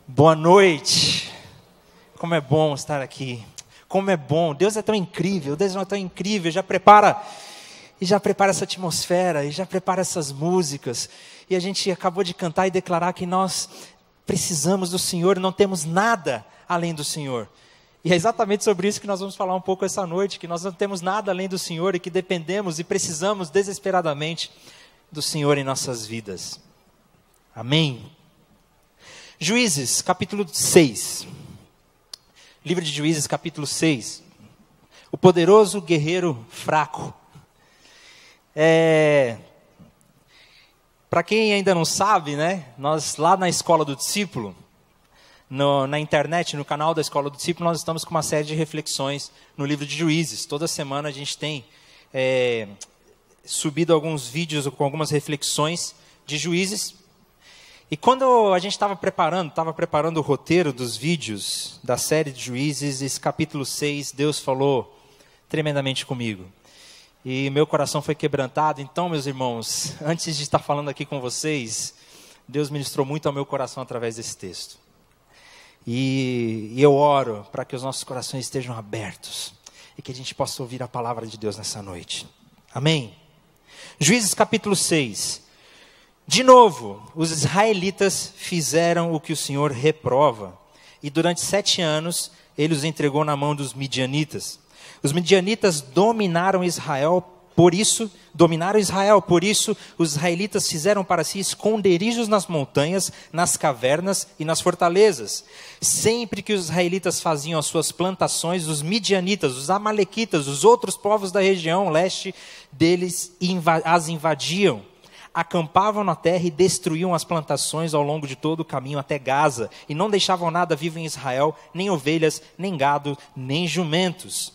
Boa noite. Como é bom estar aqui. Como é bom. Deus é tão incrível. Deus é tão incrível. Já prepara essa atmosfera. E já prepara essas músicas. E a gente acabou de cantar e declarar que nós precisamos do Senhor. Não temos nada além do Senhor. E é exatamente sobre isso que nós vamos falar um pouco essa noite. Que nós não temos nada além do Senhor. E que dependemos e precisamos desesperadamente do Senhor em nossas vidas. Amém. Juízes, capítulo 6. Livro de Juízes, capítulo 6. O poderoso guerreiro fraco. Para quem ainda não sabe, né? Nós lá na Escola do Discípulo, na internet, no canal da Escola do Discípulo, nós estamos com uma série de reflexões no livro de Juízes. Toda semana a gente tem subido alguns vídeos com algumas reflexões de Juízes. E quando a gente estava preparando o roteiro dos vídeos da série de Juízes, esse capítulo 6, Deus falou tremendamente comigo. E meu coração foi quebrantado. Então, meus irmãos, antes de estar falando aqui com vocês, Deus ministrou muito ao meu coração através desse texto. E eu oro para que os nossos corações estejam abertos e que a gente possa ouvir a palavra de Deus nessa noite. Amém? Juízes capítulo 6. De novo, os israelitas fizeram o que o Senhor reprova. E durante 7 anos, ele os entregou na mão dos midianitas. Os midianitas dominaram Israel, por isso os israelitas fizeram para si esconderijos nas montanhas, nas cavernas e nas fortalezas. Sempre que os israelitas faziam as suas plantações, os midianitas, os amalequitas, os outros povos da região leste deles as invadiam. Acampavam na terra e destruíam as plantações ao longo de todo o caminho até Gaza, e não deixavam nada vivo em Israel, nem ovelhas, nem gado, nem jumentos.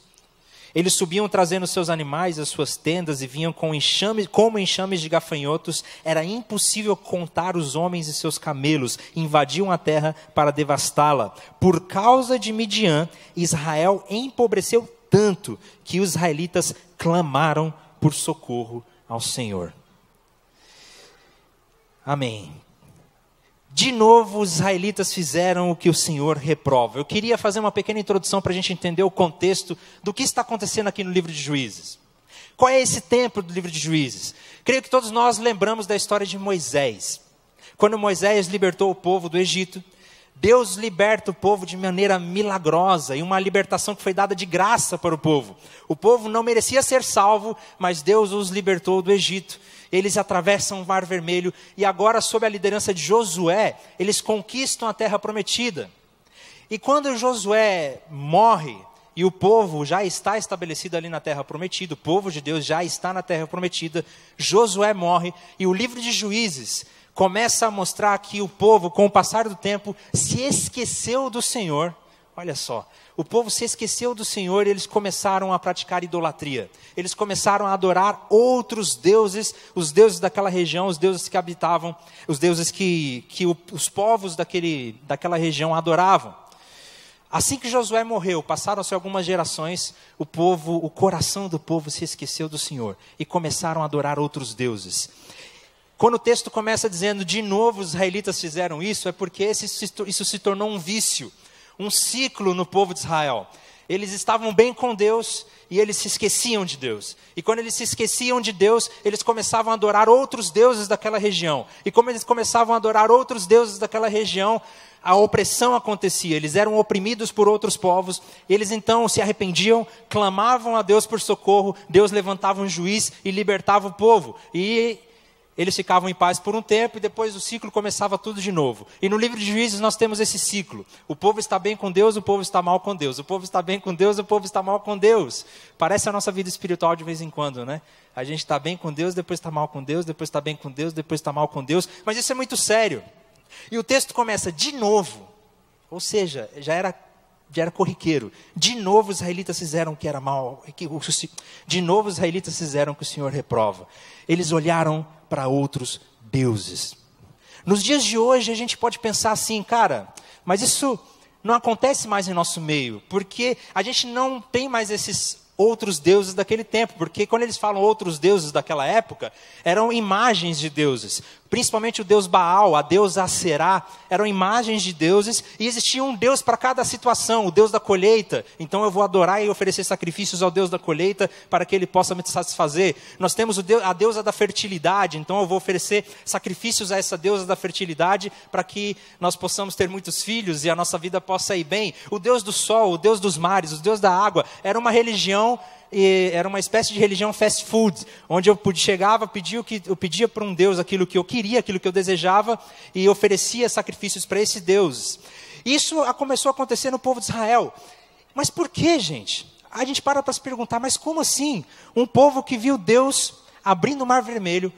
Eles subiam trazendo seus animais, as suas tendas, e vinham como enxames de gafanhotos. Era impossível contar os homens e seus camelos. Invadiam a terra para devastá-la. Por causa de Midian, Israel empobreceu tanto que os israelitas clamaram por socorro ao Senhor. Amém. De novo, os israelitas fizeram o que o Senhor reprova. Eu queria fazer uma pequena introdução para a gente entender o contexto do que está acontecendo aqui no livro de Juízes. Qual é esse tempo do livro de Juízes? Creio que todos nós lembramos da história de Moisés. Quando Moisés libertou o povo do Egito, Deus liberta o povo de maneira milagrosa, e uma libertação que foi dada de graça para o povo. O povo não merecia ser salvo, mas Deus os libertou do Egito. Eles atravessam o Mar Vermelho, e agora, sob a liderança de Josué, eles conquistam a terra prometida. E quando Josué morre, e o povo já está estabelecido ali na terra prometida, o povo de Deus já está na terra prometida, Josué morre, e o livro de Juízes começa a mostrar que o povo, com o passar do tempo, se esqueceu do Senhor. Olha só, o povo se esqueceu do Senhor e eles começaram a praticar idolatria. Eles começaram a adorar outros deuses, os deuses daquela região, os deuses que habitavam, os deuses que os povos daquela região adoravam. Assim que Josué morreu, passaram-se algumas gerações, o coração do povo se esqueceu do Senhor e começaram a adorar outros deuses. Quando o texto começa dizendo, de novo os israelitas fizeram isso, é porque isso se tornou um vício, um ciclo no povo de Israel. Eles estavam bem com Deus e eles se esqueciam de Deus. E quando eles se esqueciam de Deus, eles começavam a adorar outros deuses daquela região. E como eles começavam a adorar outros deuses daquela região, a opressão acontecia. Eles eram oprimidos por outros povos. Eles então se arrependiam, clamavam a Deus por socorro. Deus levantava um juiz e libertava o povo. E eles ficavam em paz por um tempo e depois o ciclo começava tudo de novo. E no livro de Juízes nós temos esse ciclo. O povo está bem com Deus, o povo está mal com Deus. O povo está bem com Deus, o povo está mal com Deus. Parece a nossa vida espiritual de vez em quando, né? A gente está bem com Deus, depois está mal com Deus, depois está bem com Deus, depois está mal com Deus. Mas isso é muito sério. E o texto começa de novo. Ou seja, já era corriqueiro. De novo os israelitas fizeram o que era mal. De novo os israelitas fizeram o que o Senhor reprova. Eles olharam para outros deuses. Nos dias de hoje a gente pode pensar assim, cara, mas isso não acontece mais em nosso meio, porque a gente não tem mais esses outros deuses daquele tempo, porque quando eles falam outros deuses daquela época, eram imagens de deuses. Principalmente o deus Baal, a deusa Aserá, eram imagens de deuses, e existia um deus para cada situação, o deus da colheita. Então eu vou adorar e oferecer sacrifícios ao deus da colheita, para que ele possa me satisfazer. Nós temos a deusa da fertilidade, então eu vou oferecer sacrifícios a essa deusa da fertilidade, para que nós possamos ter muitos filhos e a nossa vida possa ir bem. O deus do sol, o deus dos mares, o deus da água, era uma religião, era uma espécie de religião fast food, onde eu chegava, eu pedia para um Deus aquilo que eu queria, aquilo que eu desejava, e oferecia sacrifícios para esse Deus. Isso começou a acontecer no povo de Israel. Mas por que, gente? A gente para se perguntar, mas como assim? Um povo que viu Deus abrindo o Mar Vermelho,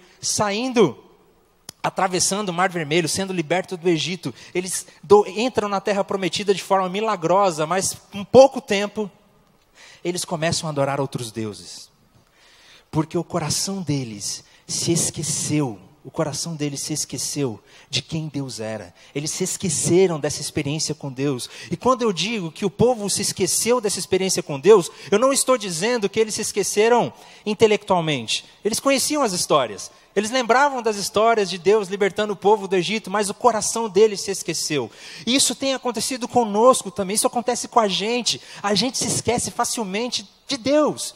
atravessando o Mar Vermelho, sendo liberto do Egito. Eles entram na Terra Prometida de forma milagrosa, mas em pouco tempo eles começam a adorar outros deuses, porque o coração deles se esqueceu de quem Deus era. Eles se esqueceram dessa experiência com Deus. E quando eu digo que o povo se esqueceu dessa experiência com Deus, eu não estou dizendo que eles se esqueceram intelectualmente. Eles conheciam as histórias, eles lembravam das histórias de Deus libertando o povo do Egito, mas o coração deles se esqueceu. E isso tem acontecido conosco também, isso acontece com a gente se esquece facilmente de Deus.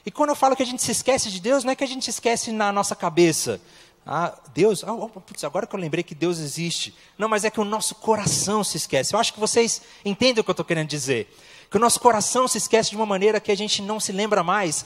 E quando eu falo que a gente se esquece de Deus, não é que a gente se esquece na nossa cabeça. Deus, agora que eu lembrei que Deus existe. Não, mas é que o nosso coração se esquece. Eu acho que vocês entendem o que eu estou querendo dizer. Que o nosso coração se esquece de uma maneira que a gente não se lembra mais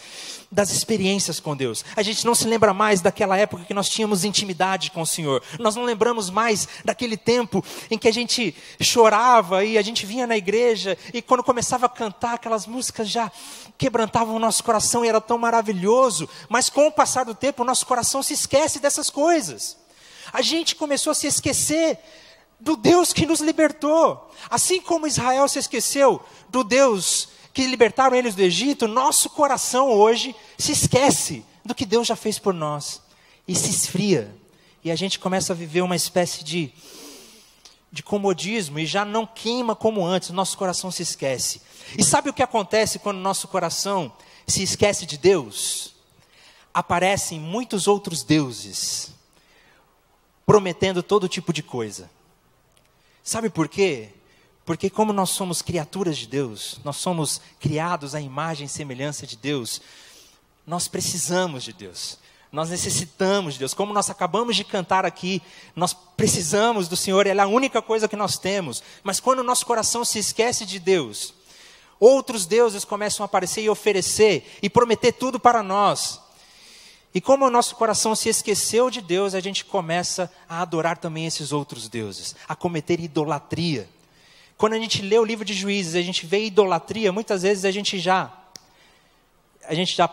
das experiências com Deus. A gente não se lembra mais daquela época que nós tínhamos intimidade com o Senhor. Nós não lembramos mais daquele tempo em que a gente chorava e a gente vinha na igreja e quando começava a cantar, aquelas músicas já quebrantavam o nosso coração e era tão maravilhoso. Mas com o passar do tempo, o nosso coração se esquece dessas coisas. A gente começou a se esquecer do Deus que nos libertou. Assim como Israel se esqueceu do Deus que libertaram eles do Egito, nosso coração hoje se esquece do que Deus já fez por nós. E se esfria. E a gente começa a viver uma espécie de comodismo e já não queima como antes, nosso coração se esquece. E sabe o que acontece quando nosso coração se esquece de Deus? Aparecem muitos outros deuses, prometendo todo tipo de coisa. Sabe por quê? Porque como nós somos criaturas de Deus, nós somos criados à imagem e semelhança de Deus, nós precisamos de Deus, nós necessitamos de Deus. Como nós acabamos de cantar aqui, nós precisamos do Senhor, Ele é a única coisa que nós temos. Mas quando o nosso coração se esquece de Deus, outros deuses começam a aparecer e oferecer e prometer tudo para nós. E como o nosso coração se esqueceu de Deus, a gente começa a adorar também esses outros deuses, a cometer idolatria. Quando a gente lê o livro de Juízes, a gente vê idolatria, muitas vezes a gente já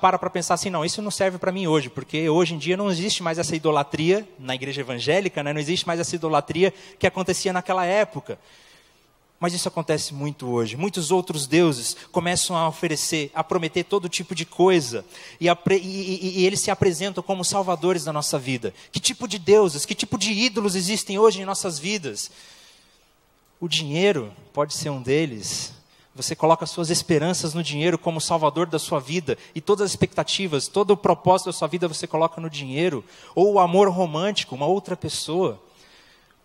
para pensar assim, não, isso não serve para mim hoje, porque hoje em dia não existe mais essa idolatria na igreja evangélica, né? Não existe mais essa idolatria que acontecia naquela época. Mas isso acontece muito hoje. Muitos outros deuses começam a oferecer, a prometer todo tipo de coisa. E eles se apresentam como salvadores da nossa vida. Que tipo de deuses, que tipo de ídolos existem hoje em nossas vidas? O dinheiro pode ser um deles. Você coloca suas esperanças no dinheiro como salvador da sua vida. E todas as expectativas, todo o propósito da sua vida você coloca no dinheiro. Ou o amor romântico, uma outra pessoa.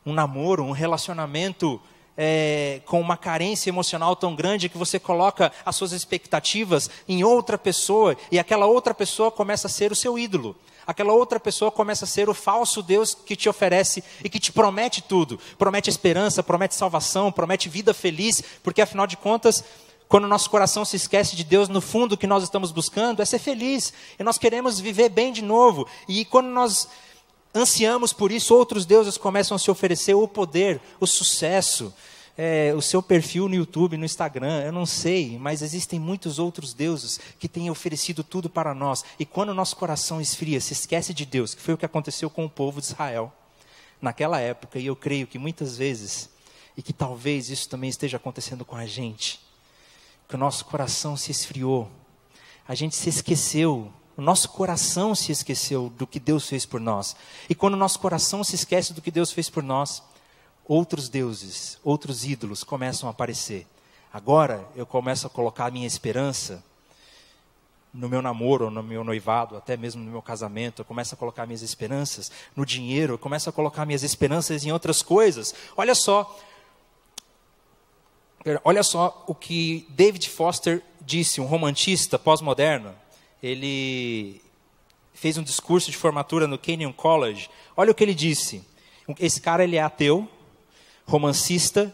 Um namoro, um relacionamento com uma carência emocional tão grande que você coloca as suas expectativas em outra pessoa e aquela outra pessoa começa a ser o seu ídolo. Aquela outra pessoa começa a ser o falso Deus que te oferece e que te promete tudo. Promete esperança, promete salvação, promete vida feliz, porque afinal de contas, quando o nosso coração se esquece de Deus, no fundo o que nós estamos buscando é ser feliz. E nós queremos viver bem de novo. E quando nós ansiamos por isso, outros deuses começam a se oferecer o poder, o sucesso, o seu perfil no YouTube, no Instagram, eu não sei, mas existem muitos outros deuses que têm oferecido tudo para nós. E quando o nosso coração esfria, se esquece de Deus, que foi o que aconteceu com o povo de Israel naquela época, e eu creio que muitas vezes, e que talvez isso também esteja acontecendo com a gente, que o nosso coração se esfriou, a gente se esqueceu. O nosso coração se esqueceu do que Deus fez por nós. E quando o nosso coração se esquece do que Deus fez por nós, outros deuses, outros ídolos começam a aparecer. Agora eu começo a colocar a minha esperança no meu namoro, no meu noivado, até mesmo no meu casamento. Eu começo a colocar minhas esperanças no dinheiro, eu começo a colocar minhas esperanças em outras coisas. Olha só o que David Foster disse, um romantista pós-moderno. Ele fez um discurso de formatura no Kenyon College. Olha o que ele disse. Esse cara, ele é ateu, romancista,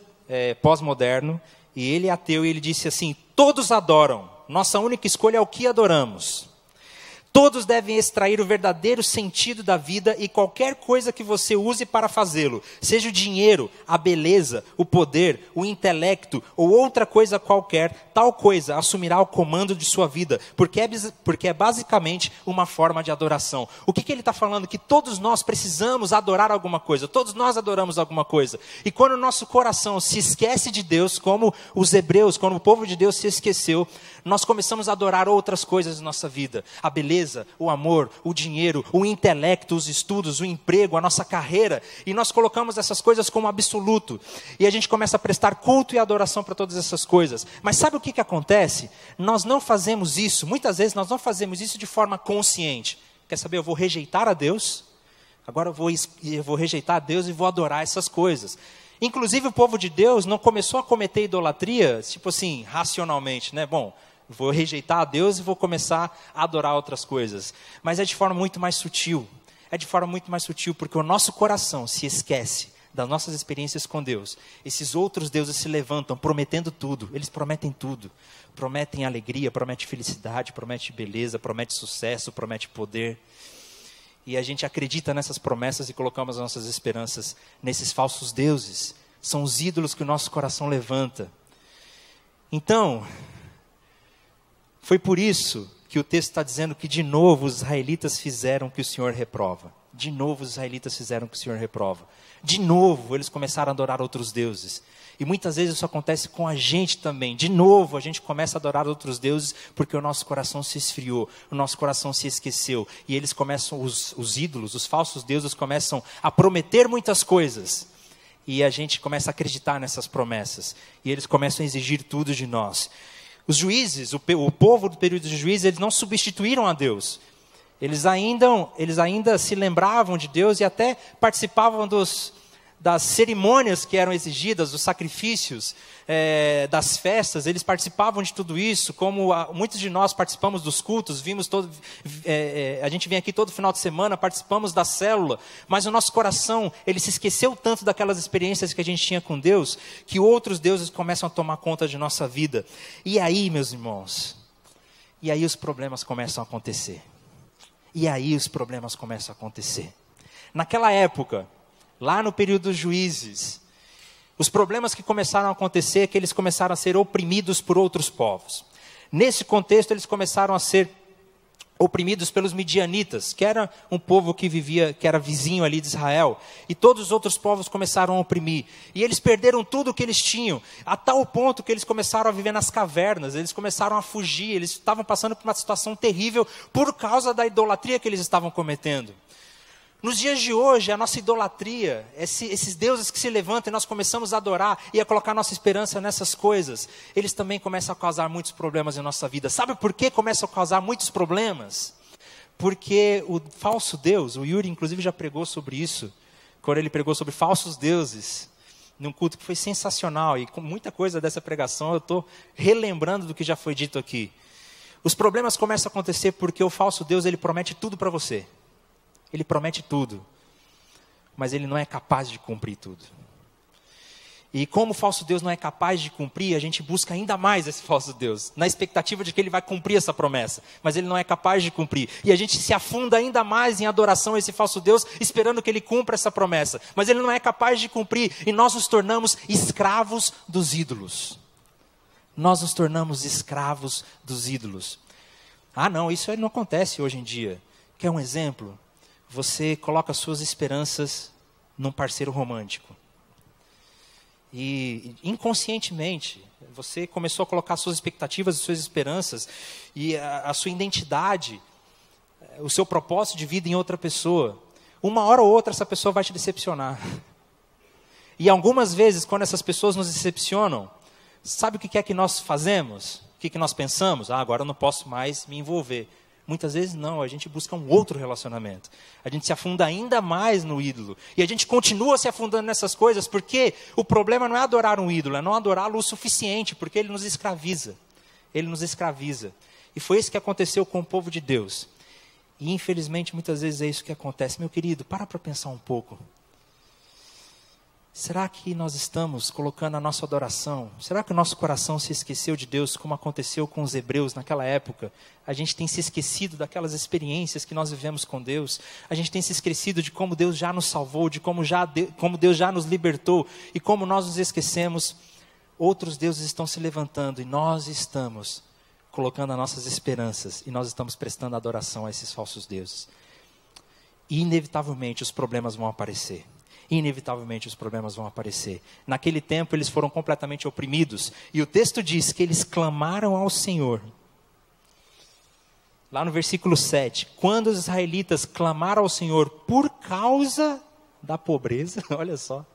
pós-moderno, e ele é ateu, e ele disse assim: todos adoram, nossa única escolha é o que adoramos. Todos devem extrair o verdadeiro sentido da vida e qualquer coisa que você use para fazê-lo, seja o dinheiro, a beleza, o poder, o intelecto ou outra coisa qualquer, tal coisa assumirá o comando de sua vida, porque é basicamente uma forma de adoração. O que ele está falando? Que todos nós precisamos adorar alguma coisa, todos nós adoramos alguma coisa. E quando o nosso coração se esquece de Deus, como os hebreus, quando o povo de Deus se esqueceu, nós começamos a adorar outras coisas na nossa vida, a beleza, o amor, o dinheiro, o intelecto, os estudos, o emprego, a nossa carreira, e nós colocamos essas coisas como absoluto, e a gente começa a prestar culto e adoração para todas essas coisas. Mas sabe o que acontece? Nós não fazemos isso, muitas vezes nós não fazemos isso de forma consciente. Quer saber, eu vou rejeitar a Deus, agora eu vou rejeitar a Deus e vou adorar essas coisas. Inclusive o povo de Deus não começou a cometer idolatria, tipo assim, racionalmente, né? Bom, vou rejeitar a Deus e vou começar a adorar outras coisas. Mas é de forma muito mais sutil. É de forma muito mais sutil, porque o nosso coração se esquece das nossas experiências com Deus. Esses outros deuses se levantam prometendo tudo. Eles prometem tudo. Prometem alegria, prometem felicidade, prometem beleza, prometem sucesso, prometem poder. E a gente acredita nessas promessas e colocamos as nossas esperanças nesses falsos deuses. São os ídolos que o nosso coração levanta. Então, foi por isso que o texto está dizendo que de novo os israelitas fizeram o que o Senhor reprova. De novo os israelitas fizeram o que o Senhor reprova. De novo eles começaram a adorar outros deuses. E muitas vezes isso acontece com a gente também. De novo a gente começa a adorar outros deuses porque o nosso coração se esfriou, o nosso coração se esqueceu. E eles começam, os ídolos, os falsos deuses começam a prometer muitas coisas. E a gente começa a acreditar nessas promessas. E eles começam a exigir tudo de nós. Os juízes, o povo do período de juízes, eles não substituíram a Deus. Eles ainda se lembravam de Deus e até participavam das cerimônias que eram exigidas, dos sacrifícios, das festas. Eles participavam de tudo isso, como muitos de nós participamos dos cultos, a gente vem aqui todo final de semana, participamos da célula, mas o nosso coração, ele se esqueceu tanto daquelas experiências que a gente tinha com Deus, que outros deuses começam a tomar conta de nossa vida. E aí, meus irmãos, os problemas começam a acontecer. Naquela época, lá no período dos juízes, os problemas que começaram a acontecer é que eles começaram a ser oprimidos por outros povos. Nesse contexto, eles começaram a ser oprimidos pelos midianitas, que era um povo que era vizinho ali de Israel. E todos os outros povos começaram a oprimir. E eles perderam tudo o que eles tinham, a tal ponto que eles começaram a viver nas cavernas, eles começaram a fugir, eles estavam passando por uma situação terrível por causa da idolatria que eles estavam cometendo. Nos dias de hoje, a nossa idolatria, esses deuses que se levantam e nós começamos a adorar e a colocar nossa esperança nessas coisas, eles também começam a causar muitos problemas em nossa vida. Sabe por que começam a causar muitos problemas? Porque o falso Deus, o Yuri inclusive já pregou sobre isso, quando ele pregou sobre falsos deuses, num culto que foi sensacional, e com muita coisa dessa pregação eu estou relembrando do que já foi dito aqui. Os problemas começam a acontecer porque o falso Deus, ele promete tudo para você. Ele promete tudo, mas ele não é capaz de cumprir tudo. E como o falso Deus não é capaz de cumprir, a gente busca ainda mais esse falso Deus, na expectativa de que ele vai cumprir essa promessa, mas ele não é capaz de cumprir. E a gente se afunda ainda mais em adoração a esse falso Deus, esperando que ele cumpra essa promessa, mas ele não é capaz de cumprir, e nós nos tornamos escravos dos ídolos. Nós nos tornamos escravos dos ídolos. Ah não, isso não acontece hoje em dia. Quer um exemplo? Você coloca suas esperanças num parceiro romântico. E inconscientemente, você começou a colocar suas expectativas e suas esperanças e a sua identidade, o seu propósito de vida em outra pessoa. Uma hora ou outra essa pessoa vai te decepcionar. E algumas vezes, quando essas pessoas nos decepcionam, sabe o que é que nós fazemos? O que nós pensamos? Agora eu não posso mais me envolver. Muitas vezes não, a gente busca um outro relacionamento. A gente se afunda ainda mais no ídolo. E a gente continua se afundando nessas coisas, porque o problema não é adorar um ídolo, é não adorá-lo o suficiente, porque ele nos escraviza. Ele nos escraviza. E foi isso que aconteceu com o povo de Deus. E infelizmente muitas vezes é isso que acontece. Meu querido, para pensar um pouco. Será que nós estamos colocando a nossa adoração? Será que o nosso coração se esqueceu de Deus, como aconteceu com os hebreus naquela época? A gente tem se esquecido daquelas experiências que nós vivemos com Deus. A gente tem se esquecido de como Deus já nos salvou, de como Deus já nos libertou. E como nós nos esquecemos, outros deuses estão se levantando e nós estamos colocando as nossas esperanças e nós estamos prestando adoração a esses falsos deuses. E inevitavelmente os problemas vão aparecer. Inevitavelmente os problemas vão aparecer. Naquele tempo eles foram completamente oprimidos. E o texto diz que eles clamaram ao Senhor. Lá no versículo 7. Quando os israelitas clamaram ao Senhor por causa da pobreza. Olha só.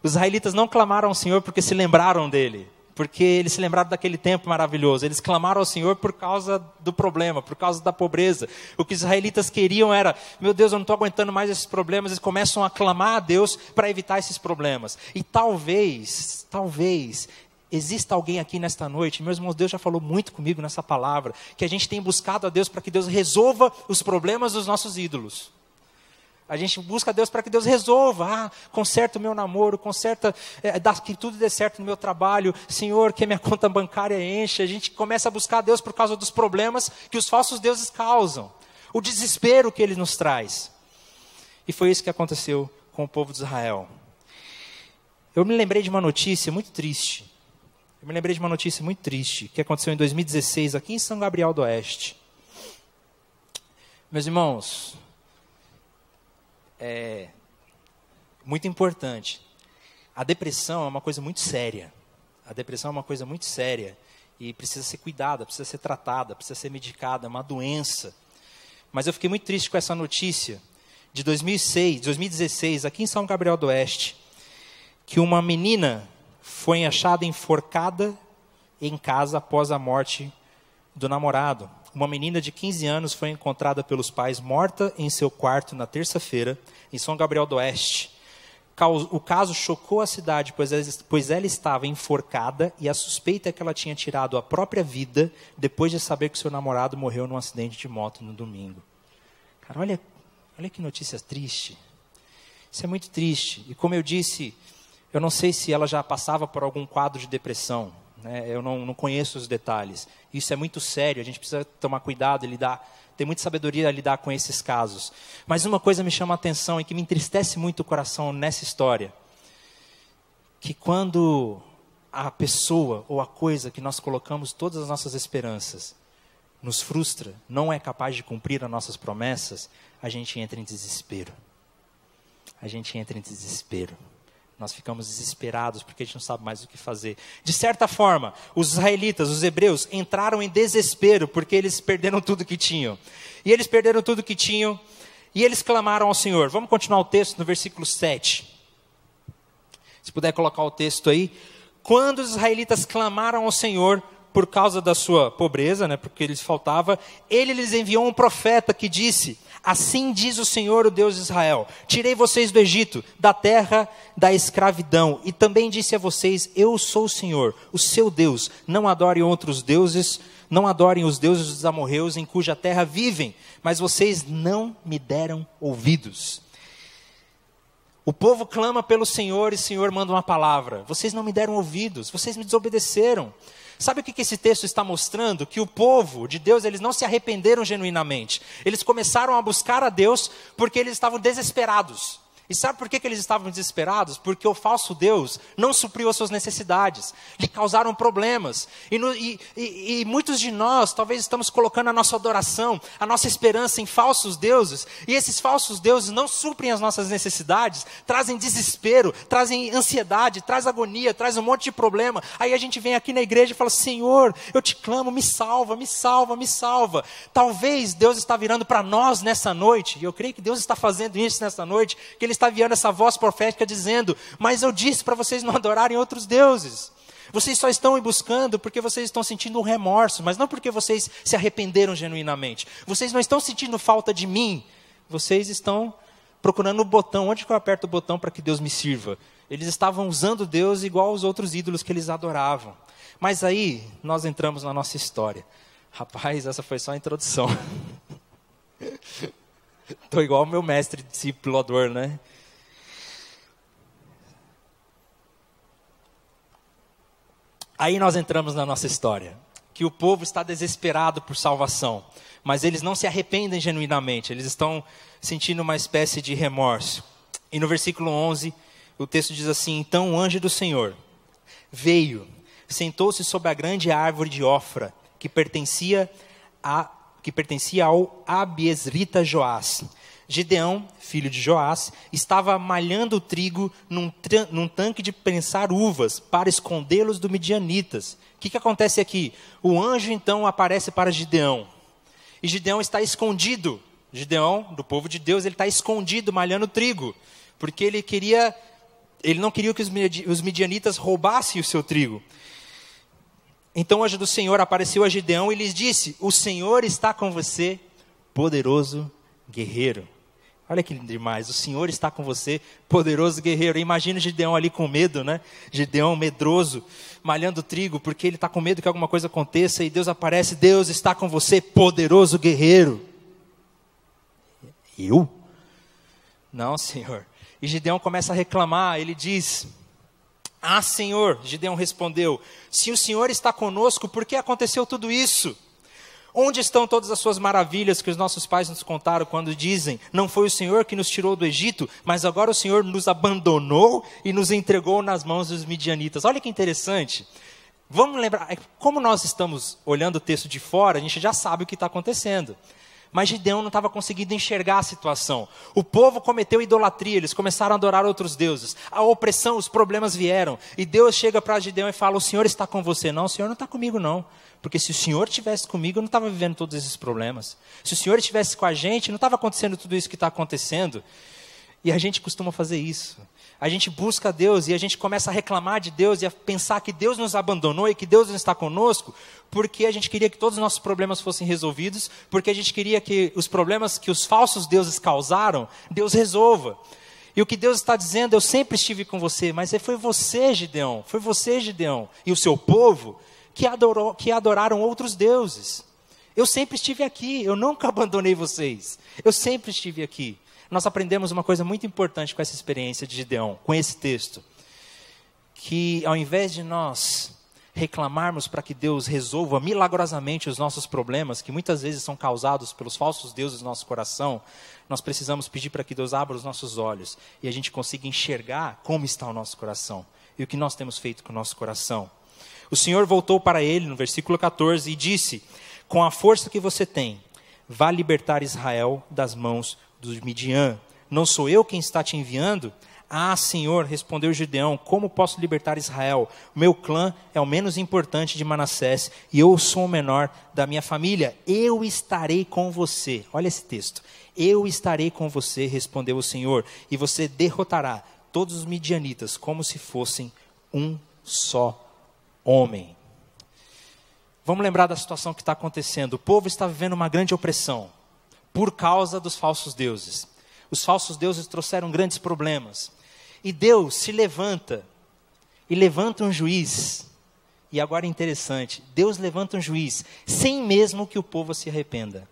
Os israelitas não clamaram ao Senhor porque se lembraram dele. Porque eles se lembraram daquele tempo maravilhoso. Eles clamaram ao Senhor por causa do problema, por causa da pobreza. O que os israelitas queriam era, meu Deus, eu não estou aguentando mais esses problemas. Eles começam a clamar a Deus para evitar esses problemas. E talvez, exista alguém aqui nesta noite, meus irmãos, Deus já falou muito comigo nessa palavra, que a gente tem buscado a Deus para que Deus resolva os problemas dos nossos ídolos. A gente busca a Deus para que Deus resolva. Conserta o meu namoro, que tudo dê certo no meu trabalho. Senhor, que a minha conta bancária enche. A gente começa a buscar a Deus por causa dos problemas que os falsos deuses causam. O desespero que Ele nos traz. E foi isso que aconteceu com o povo de Israel. Eu me lembrei de uma notícia muito triste. Que aconteceu em 2016, aqui em São Gabriel do Oeste. Meus irmãos, é muito importante. A depressão é uma coisa muito séria. E precisa ser cuidada, precisa ser tratada, precisa ser medicada, é uma doença. Mas eu fiquei muito triste com essa notícia de 2016, aqui em São Gabriel do Oeste, que uma menina foi achada enforcada em casa após a morte do namorado. Uma menina de 15 anos foi encontrada pelos pais morta em seu quarto na terça-feira, em São Gabriel do Oeste. O caso chocou a cidade, pois ela estava enforcada e a suspeita é que ela tinha tirado a própria vida depois de saber que seu namorado morreu num acidente de moto no domingo. Cara, olha que notícia triste. Isso é muito triste. E como eu disse, eu não sei se ela já passava por algum quadro de depressão. Eu não conheço os detalhes. Isso é muito sério, a gente precisa tomar cuidado e ter muita sabedoria a lidar com esses casos. Mas uma coisa me chama a atenção e que me entristece muito o coração nessa história, que quando a pessoa ou a coisa que nós colocamos todas as nossas esperanças nos frustra, não é capaz de cumprir as nossas promessas, a gente entra em desespero. Nós ficamos desesperados porque a gente não sabe mais o que fazer. De certa forma, os israelitas, os hebreus, entraram em desespero porque eles perderam tudo que tinham. E eles clamaram ao Senhor. Vamos continuar o texto no versículo 7. Se puder colocar o texto aí. Quando os israelitas clamaram ao Senhor por causa da sua pobreza, porque lhes faltava, Ele lhes enviou um profeta que disse: assim diz o Senhor, o Deus de Israel, tirei vocês do Egito, da terra da escravidão, e também disse a vocês: eu sou o Senhor, o seu Deus, não adorem outros deuses, não adorem os deuses dos amorreus em cuja terra vivem, mas vocês não me deram ouvidos. O povo clama pelo Senhor e o Senhor manda uma palavra: vocês não me deram ouvidos, vocês me desobedeceram. Sabe o que esse texto está mostrando? Que o povo de Deus, eles não se arrependeram genuinamente. Eles começaram a buscar a Deus porque eles estavam desesperados. E sabe por que eles estavam desesperados? Porque o falso Deus não supriu as suas necessidades, lhe causaram problemas. E muitos de nós talvez estamos colocando a nossa adoração, a nossa esperança em falsos deuses. E esses falsos deuses não suprem as nossas necessidades, trazem desespero, trazem ansiedade, trazem agonia, trazem um monte de problema. Aí a gente vem aqui na igreja e fala: Senhor, eu te clamo, me salva, me salva, me salva. Talvez Deus está virando para nós nessa noite, e eu creio que Deus está fazendo isso nessa noite, que Ele está enviando essa voz profética dizendo: mas eu disse para vocês não adorarem outros deuses. Vocês só estão me buscando porque vocês estão sentindo um remorso, mas não porque vocês se arrependeram genuinamente. Vocês não estão sentindo falta de mim. Vocês estão procurando o botão. Onde que eu aperto o botão para que Deus me sirva? Eles estavam usando Deus igual aos outros ídolos que eles adoravam. Mas aí, nós entramos na nossa história. Rapaz, essa foi só a introdução. Estou igual o meu mestre discipulador, né? Aí nós entramos na nossa história, que o povo está desesperado por salvação, mas eles não se arrependem genuinamente, eles estão sentindo uma espécie de remorso. E no versículo 11, o texto diz assim: então o anjo do Senhor veio, sentou-se sob a grande árvore de Ofra, que pertencia ao Abiesrita Joás. Gideão, filho de Joás, estava malhando o trigo num tanque de prensar uvas para escondê-los dos midianitas. O que acontece aqui? O anjo então aparece para Gideão. E Gideão está escondido. Gideão, do povo de Deus, ele está escondido malhando trigo. Porque ele não queria que os midianitas roubassem o seu trigo. Então o anjo do Senhor apareceu a Gideão e lhes disse: o Senhor está com você, poderoso guerreiro. Olha que demais, o Senhor está com você, poderoso guerreiro. Imagina Gideão ali com medo, né? Gideão medroso, malhando trigo, porque ele está com medo que alguma coisa aconteça, e Deus aparece: Deus está com você, poderoso guerreiro. Eu? Não, Senhor. E Gideão começa a reclamar, ele diz: ah, Senhor, Gideão respondeu, se o Senhor está conosco, por que aconteceu tudo isso? Onde estão todas as suas maravilhas que os nossos pais nos contaram quando dizem: não foi o Senhor que nos tirou do Egito, mas agora o Senhor nos abandonou e nos entregou nas mãos dos midianitas. Olha que interessante. Vamos lembrar, como nós estamos olhando o texto de fora, a gente já sabe o que está acontecendo. Mas Gideão não estava conseguindo enxergar a situação. O povo cometeu idolatria, eles começaram a adorar outros deuses. A opressão, os problemas vieram. E Deus chega para Gideão e fala: o Senhor está com você. Não, o Senhor não está comigo não. Porque se o Senhor estivesse comigo, eu não estava vivendo todos esses problemas. Se o Senhor estivesse com a gente, não estava acontecendo tudo isso que está acontecendo. E a gente costuma fazer isso. A gente busca Deus e a gente começa a reclamar de Deus e a pensar que Deus nos abandonou e que Deus não está conosco, porque a gente queria que todos os nossos problemas fossem resolvidos, porque a gente queria que os problemas que os falsos deuses causaram, Deus resolva. E o que Deus está dizendo: eu sempre estive com você, mas foi você, Gideão, e o seu povo que adoraram outros deuses. Eu sempre estive aqui, eu nunca abandonei vocês, eu sempre estive aqui. Nós aprendemos uma coisa muito importante com essa experiência de Gideão, com esse texto. Que ao invés de nós reclamarmos para que Deus resolva milagrosamente os nossos problemas, que muitas vezes são causados pelos falsos deuses do nosso coração, nós precisamos pedir para que Deus abra os nossos olhos e a gente consiga enxergar como está o nosso coração e o que nós temos feito com o nosso coração. O Senhor voltou para ele, no versículo 14, e disse: com a força que você tem, vá libertar Israel das mãos dos Midian. Não sou eu quem está te enviando? Ah, Senhor, respondeu Gideão, como posso libertar Israel? O meu clã é o menos importante de Manassés e eu sou o menor da minha família. Eu estarei com você. Olha esse texto. Eu estarei com você, respondeu o Senhor, e você derrotará todos os midianitas como se fossem um só homem. Vamos lembrar da situação que está acontecendo. O povo está vivendo uma grande opressão por causa dos falsos deuses. Os falsos deuses trouxeram grandes problemas. E Deus se levanta, e levanta um juiz. E agora é interessante, Deus levanta um juiz, sem mesmo que o povo se arrependa.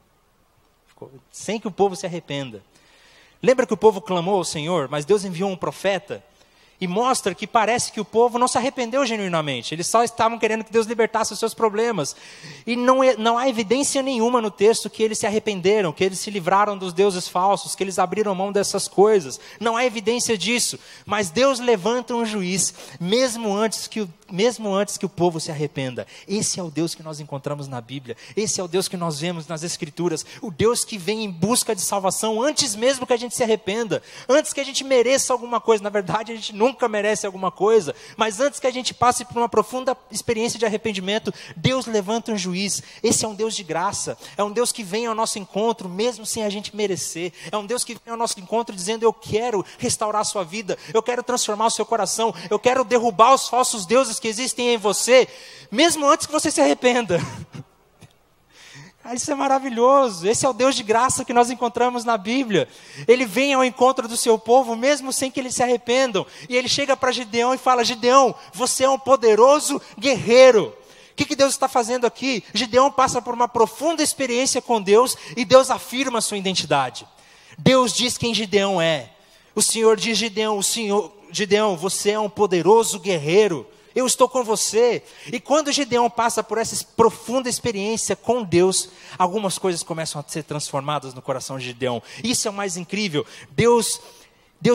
Sem que o povo se arrependa. Lembra que o povo clamou ao Senhor, mas Deus enviou um profeta? E mostra que parece que o povo não se arrependeu genuinamente. Eles só estavam querendo que Deus libertasse os seus problemas. E não há evidência nenhuma no texto que eles se arrependeram, que eles se livraram dos deuses falsos, que eles abriram mão dessas coisas. Não há evidência disso. Mas Deus levanta um juiz, mesmo antes que o povo se arrependa. Esse é o Deus que nós encontramos na Bíblia. Esse é o Deus que nós vemos nas Escrituras. O Deus que vem em busca de salvação antes mesmo que a gente se arrependa. Antes que a gente mereça alguma coisa. Na verdade, a gente nunca nunca merece alguma coisa, mas antes que a gente passe por uma profunda experiência de arrependimento, Deus levanta um juiz. Esse é um Deus de graça, é um Deus que vem ao nosso encontro, mesmo sem a gente merecer. É um Deus que vem ao nosso encontro dizendo: eu quero restaurar a sua vida, eu quero transformar o seu coração, eu quero derrubar os falsos deuses que existem em você, mesmo antes que você se arrependa. Isso é maravilhoso. Esse é o Deus de graça que nós encontramos na Bíblia. Ele vem ao encontro do seu povo, mesmo sem que eles se arrependam. E ele chega para Gideão e fala: Gideão, você é um poderoso guerreiro. O que Deus está fazendo aqui? Gideão passa por uma profunda experiência com Deus e Deus afirma a sua identidade. Deus diz quem Gideão é. O Senhor diz: Gideão, Gideão, você é um poderoso guerreiro. Eu estou com você. E quando Gideão passa por essa profunda experiência com Deus, algumas coisas começam a ser transformadas no coração de Gideão. Isso é o mais incrível. Deus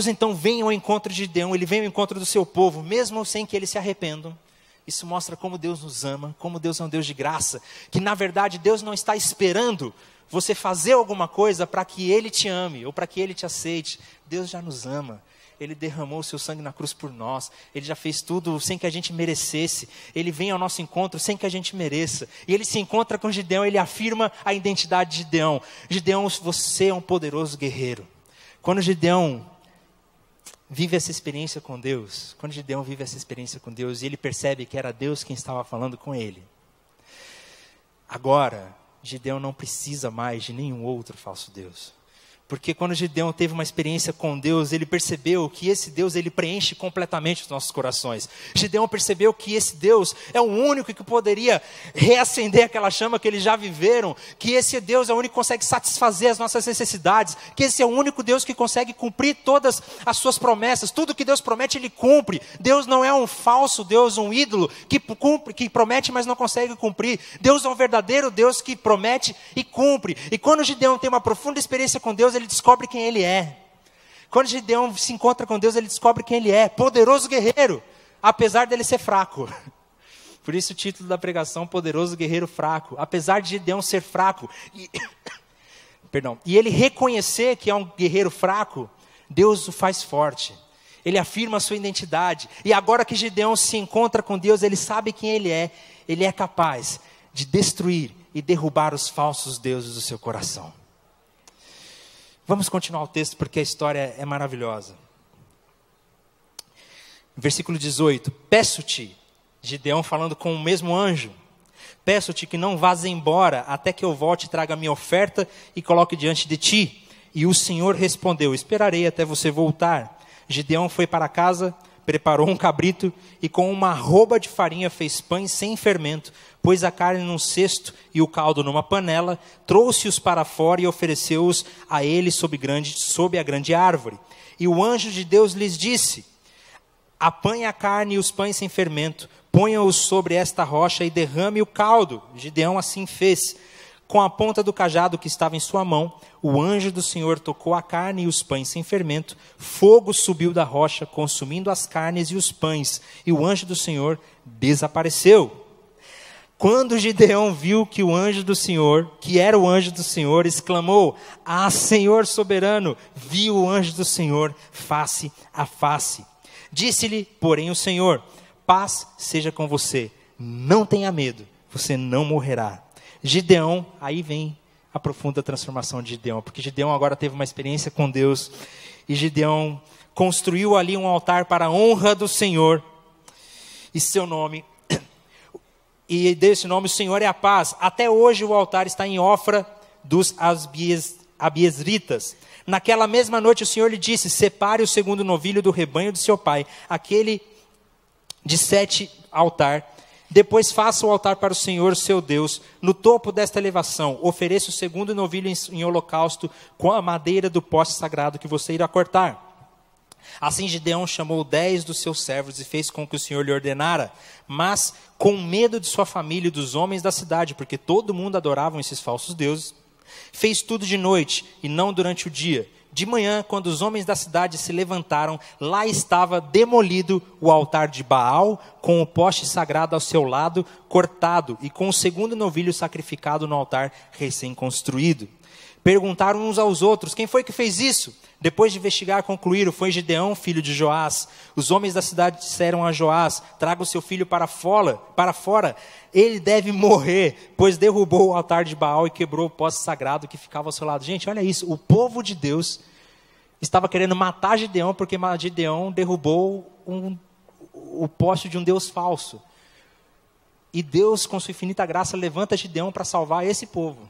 então vem ao encontro de Gideão, ele vem ao encontro do seu povo, mesmo sem que eles se arrependam. Isso mostra como Deus nos ama, como Deus é um Deus de graça, que na verdade Deus não está esperando você fazer alguma coisa para que Ele te ame, ou para que Ele te aceite. Deus já nos ama. Ele derramou o seu sangue na cruz por nós. Ele já fez tudo sem que a gente merecesse. Ele vem ao nosso encontro sem que a gente mereça. E ele se encontra com Gideão, ele afirma a identidade de Gideão. Gideão, você é um poderoso guerreiro. Quando Gideão vive essa experiência com Deus, e ele percebe que era Deus quem estava falando com ele, agora, Gideão não precisa mais de nenhum outro falso Deus. Porque quando Gideão teve uma experiência com Deus, ele percebeu que esse Deus, ele preenche completamente os nossos corações. Gideão percebeu que esse Deus é o único que poderia reacender aquela chama que eles já viveram, que esse Deus é o único que consegue satisfazer as nossas necessidades, que esse é o único Deus que consegue cumprir todas as suas promessas. Tudo que Deus promete, Ele cumpre. Deus não é um falso Deus, um ídolo que promete, mas não consegue cumprir. Deus é um verdadeiro Deus que promete e cumpre. E quando Gideão tem uma profunda experiência com Deus, ele descobre quem ele é. Quando Gideão se encontra com Deus, ele descobre quem ele é. Poderoso guerreiro, apesar dele ser fraco. Por isso o título da pregação: Poderoso Guerreiro Fraco. Apesar de Gideão ser fraco, e ele reconhecer que é um guerreiro fraco, Deus o faz forte. Ele afirma a sua identidade. E agora que Gideão se encontra com Deus, ele sabe quem ele é capaz de destruir e derrubar os falsos deuses do seu coração. Vamos continuar o texto porque a história é maravilhosa. Versículo 18. Peço-te, Gideão falando com o mesmo anjo, peço-te que não vás embora até que eu volte e traga a minha oferta e coloque diante de ti. E o Senhor respondeu: esperarei até você voltar. Gideão foi para casa, preparou um cabrito e com uma arroba de farinha fez pães sem fermento, pôs a carne num cesto e o caldo numa panela, trouxe-os para fora e ofereceu-os a ele sob a grande árvore. E o anjo de Deus lhes disse: apanhe a carne e os pães sem fermento, ponha-os sobre esta rocha e derrame o caldo. Gideão assim fez. Com a ponta do cajado que estava em sua mão, o anjo do Senhor tocou a carne e os pães sem fermento. Fogo subiu da rocha, consumindo as carnes e os pães, e o anjo do Senhor desapareceu. Quando Gideão viu que era o anjo do Senhor, exclamou: ah, Senhor soberano! Vi o anjo do Senhor face a face. Disse-lhe, porém, o Senhor: paz seja com você, não tenha medo, você não morrerá. Gideão, aí vem a profunda transformação de Gideão, porque Gideão agora teve uma experiência com Deus, e Gideão construiu ali um altar para a honra do Senhor, e seu nome, e desse nome o Senhor é a paz. Até hoje o altar está em Ofra dos Abiesritas. Naquela mesma noite o Senhor lhe disse: separe o segundo novilho do rebanho de seu pai, aquele de 7 altar. Depois faça o altar para o Senhor, seu Deus. No topo desta elevação, ofereça o segundo novilho em holocausto com a madeira do poste sagrado que você irá cortar. Assim Gideão chamou 10 dos seus servos e fez com que o Senhor lhe ordenara, mas com medo de sua família e dos homens da cidade, porque todo mundo adorava esses falsos deuses, fez tudo de noite e não durante o dia. De manhã, quando os homens da cidade se levantaram, lá estava demolido o altar de Baal, com o poste sagrado ao seu lado, cortado, e com o segundo novilho sacrificado no altar recém-construído. Perguntaram uns aos outros: quem foi que fez isso? Depois de investigar, concluíram, foi Gideão, filho de Joás. Os homens da cidade disseram a Joás, traga o seu filho para fora, ele deve morrer, pois derrubou o altar de Baal e quebrou o poste sagrado que ficava ao seu lado. Gente, olha isso, o povo de Deus estava querendo matar Gideão, porque Gideão derrubou o poste de um Deus falso. E Deus, com sua infinita graça, levanta Gideão para salvar esse povo.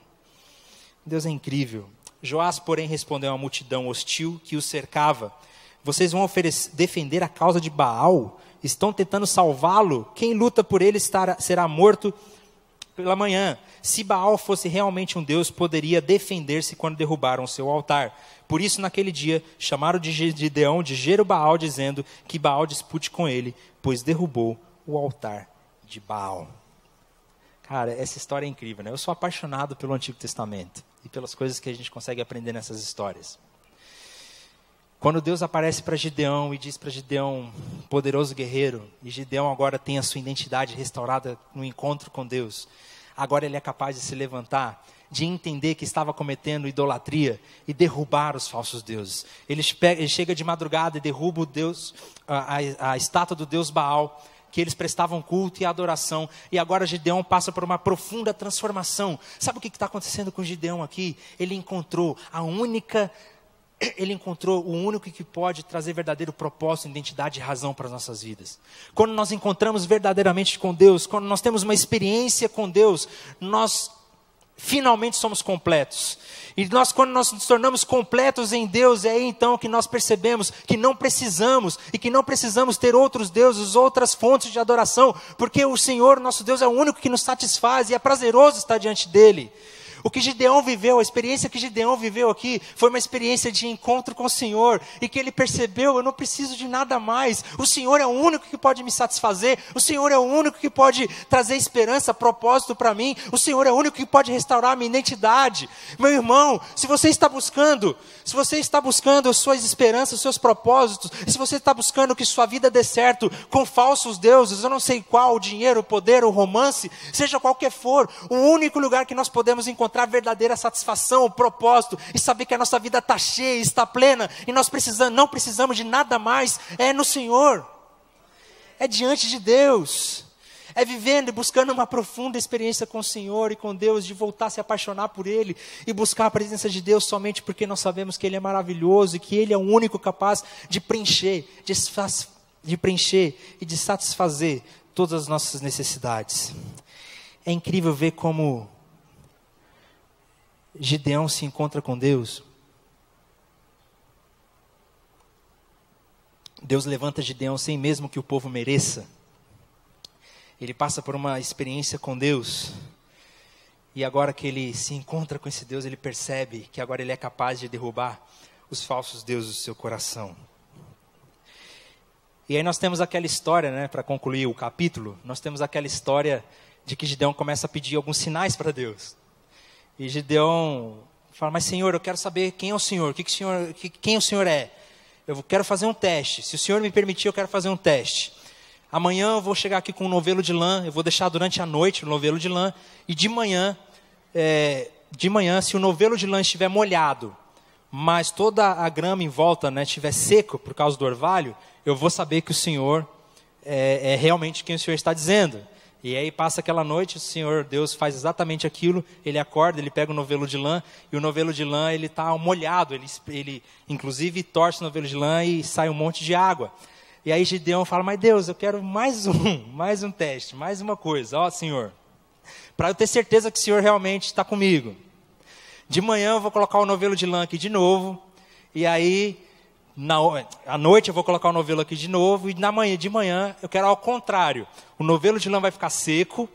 Deus é incrível. Joás, porém, respondeu à multidão hostil que o cercava, vocês vão defender a causa de Baal? Estão tentando salvá-lo? Quem luta por ele será morto pela manhã. Se Baal fosse realmente um Deus, poderia defender-se quando derrubaram o seu altar. Por isso, naquele dia, chamaram de Gideão de Jerubaal, dizendo que Baal dispute com ele, pois derrubou o altar de Baal. Cara, essa história é incrível, né? Eu sou apaixonado pelo Antigo Testamento e pelas coisas que a gente consegue aprender nessas histórias. Quando Deus aparece para Gideão e diz para Gideão, poderoso guerreiro, e Gideão agora tem a sua identidade restaurada no encontro com Deus, agora ele é capaz de se levantar, de entender que estava cometendo idolatria e derrubar os falsos deuses. Ele chega de madrugada e derruba o Deus, a estátua do Deus Baal, que eles prestavam culto e adoração, e agora Gideão passa por uma profunda transformação. Sabe o que está acontecendo com Gideão aqui? Ele encontrou o único que pode trazer verdadeiro propósito, identidade e razão para as nossas vidas. Quando nós encontramos verdadeiramente com Deus, quando nós temos uma experiência com Deus, nós finalmente somos completos. E quando nós nos tornamos completos em Deus, é aí então que nós percebemos que não precisamos ter outros deuses, outras fontes de adoração, porque o Senhor, nosso Deus, é o único que nos satisfaz e é prazeroso estar diante dele. O que Gideão viveu, a experiência que Gideão viveu aqui, foi uma experiência de encontro com o Senhor, e que ele percebeu, eu não preciso de nada mais, o Senhor é o único que pode me satisfazer, o Senhor é o único que pode trazer esperança, propósito para mim, o Senhor é o único que pode restaurar a minha identidade. Meu irmão, se você está buscando as suas esperanças, os seus propósitos, e se você está buscando que sua vida dê certo com falsos deuses, eu não sei qual, o dinheiro, o poder, o romance, seja qualquer for, o único lugar que nós podemos encontrar a verdadeira satisfação, o propósito, e saber que a nossa vida está cheia, está plena, e nós não precisamos de nada mais, é no Senhor, é diante de Deus, é vivendo e buscando uma profunda experiência com o Senhor e com Deus, de voltar a se apaixonar por Ele, e buscar a presença de Deus somente porque nós sabemos que Ele é maravilhoso, e que Ele é o único capaz de preencher e de satisfazer todas as nossas necessidades. É incrível ver como Gideão se encontra com Deus. Deus levanta Gideão sem mesmo que o povo mereça. Ele passa por uma experiência com Deus. E agora que ele se encontra com esse Deus, ele percebe que agora ele é capaz de derrubar os falsos deuses do seu coração. E aí nós temos aquela história, né, para concluir o capítulo, nós temos aquela história de que Gideão começa a pedir alguns sinais para Deus. E Gideão fala, mas Senhor, eu quero saber quem é o Senhor, quem o Senhor é. Eu quero fazer um teste, se o Senhor me permitir, eu quero fazer um teste. Amanhã eu vou chegar aqui com um novelo de lã, eu vou deixar durante a noite o novelo de lã, e de manhã, se o novelo de lã estiver molhado, mas toda a grama em volta, né, estiver seco por causa do orvalho, eu vou saber que o Senhor é realmente quem o Senhor está dizendo. E aí passa aquela noite, o Senhor Deus faz exatamente aquilo, ele acorda, ele pega o novelo de lã, e o novelo de lã ele está molhado, ele inclusive torce o novelo de lã e sai um monte de água. E aí Gideão fala, mas Deus, eu quero mais um teste, mais uma coisa, ó Senhor, para eu ter certeza que o Senhor realmente está comigo. De manhã eu vou colocar o novelo de lã aqui de novo, e aí à noite eu vou colocar o novelo aqui de novo, e de manhã eu quero ao contrário. O novelo de lã vai ficar seco,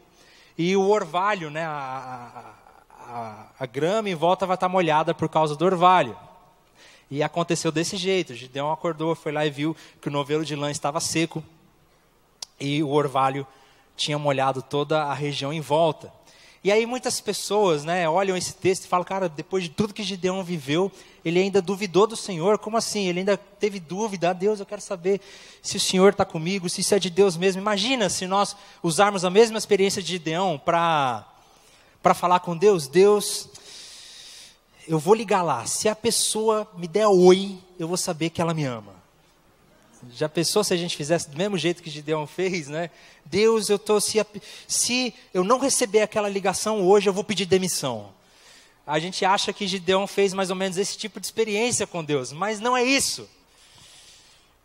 e o orvalho, né, a grama em volta vai estar molhada por causa do orvalho. E aconteceu desse jeito. Gideão acordou, foi lá e viu que o novelo de lã estava seco, e o orvalho tinha molhado toda a região em volta. E aí muitas pessoas, né, olham esse texto e falam, cara, depois de tudo que Gideão viveu, ele ainda duvidou do Senhor. Como assim? Ele ainda teve dúvida. Deus, eu quero saber se o Senhor está comigo, se isso é de Deus mesmo. Imagina se nós usarmos a mesma experiência de Gideão para falar com Deus. Deus, eu vou ligar lá. Se a pessoa me der oi, eu vou saber que ela me ama. Já pensou se a gente fizesse do mesmo jeito que Gideão fez, né? Deus, se eu não receber aquela ligação hoje, eu vou pedir demissão. A gente acha que Gideão fez mais ou menos esse tipo de experiência com Deus, mas não é isso.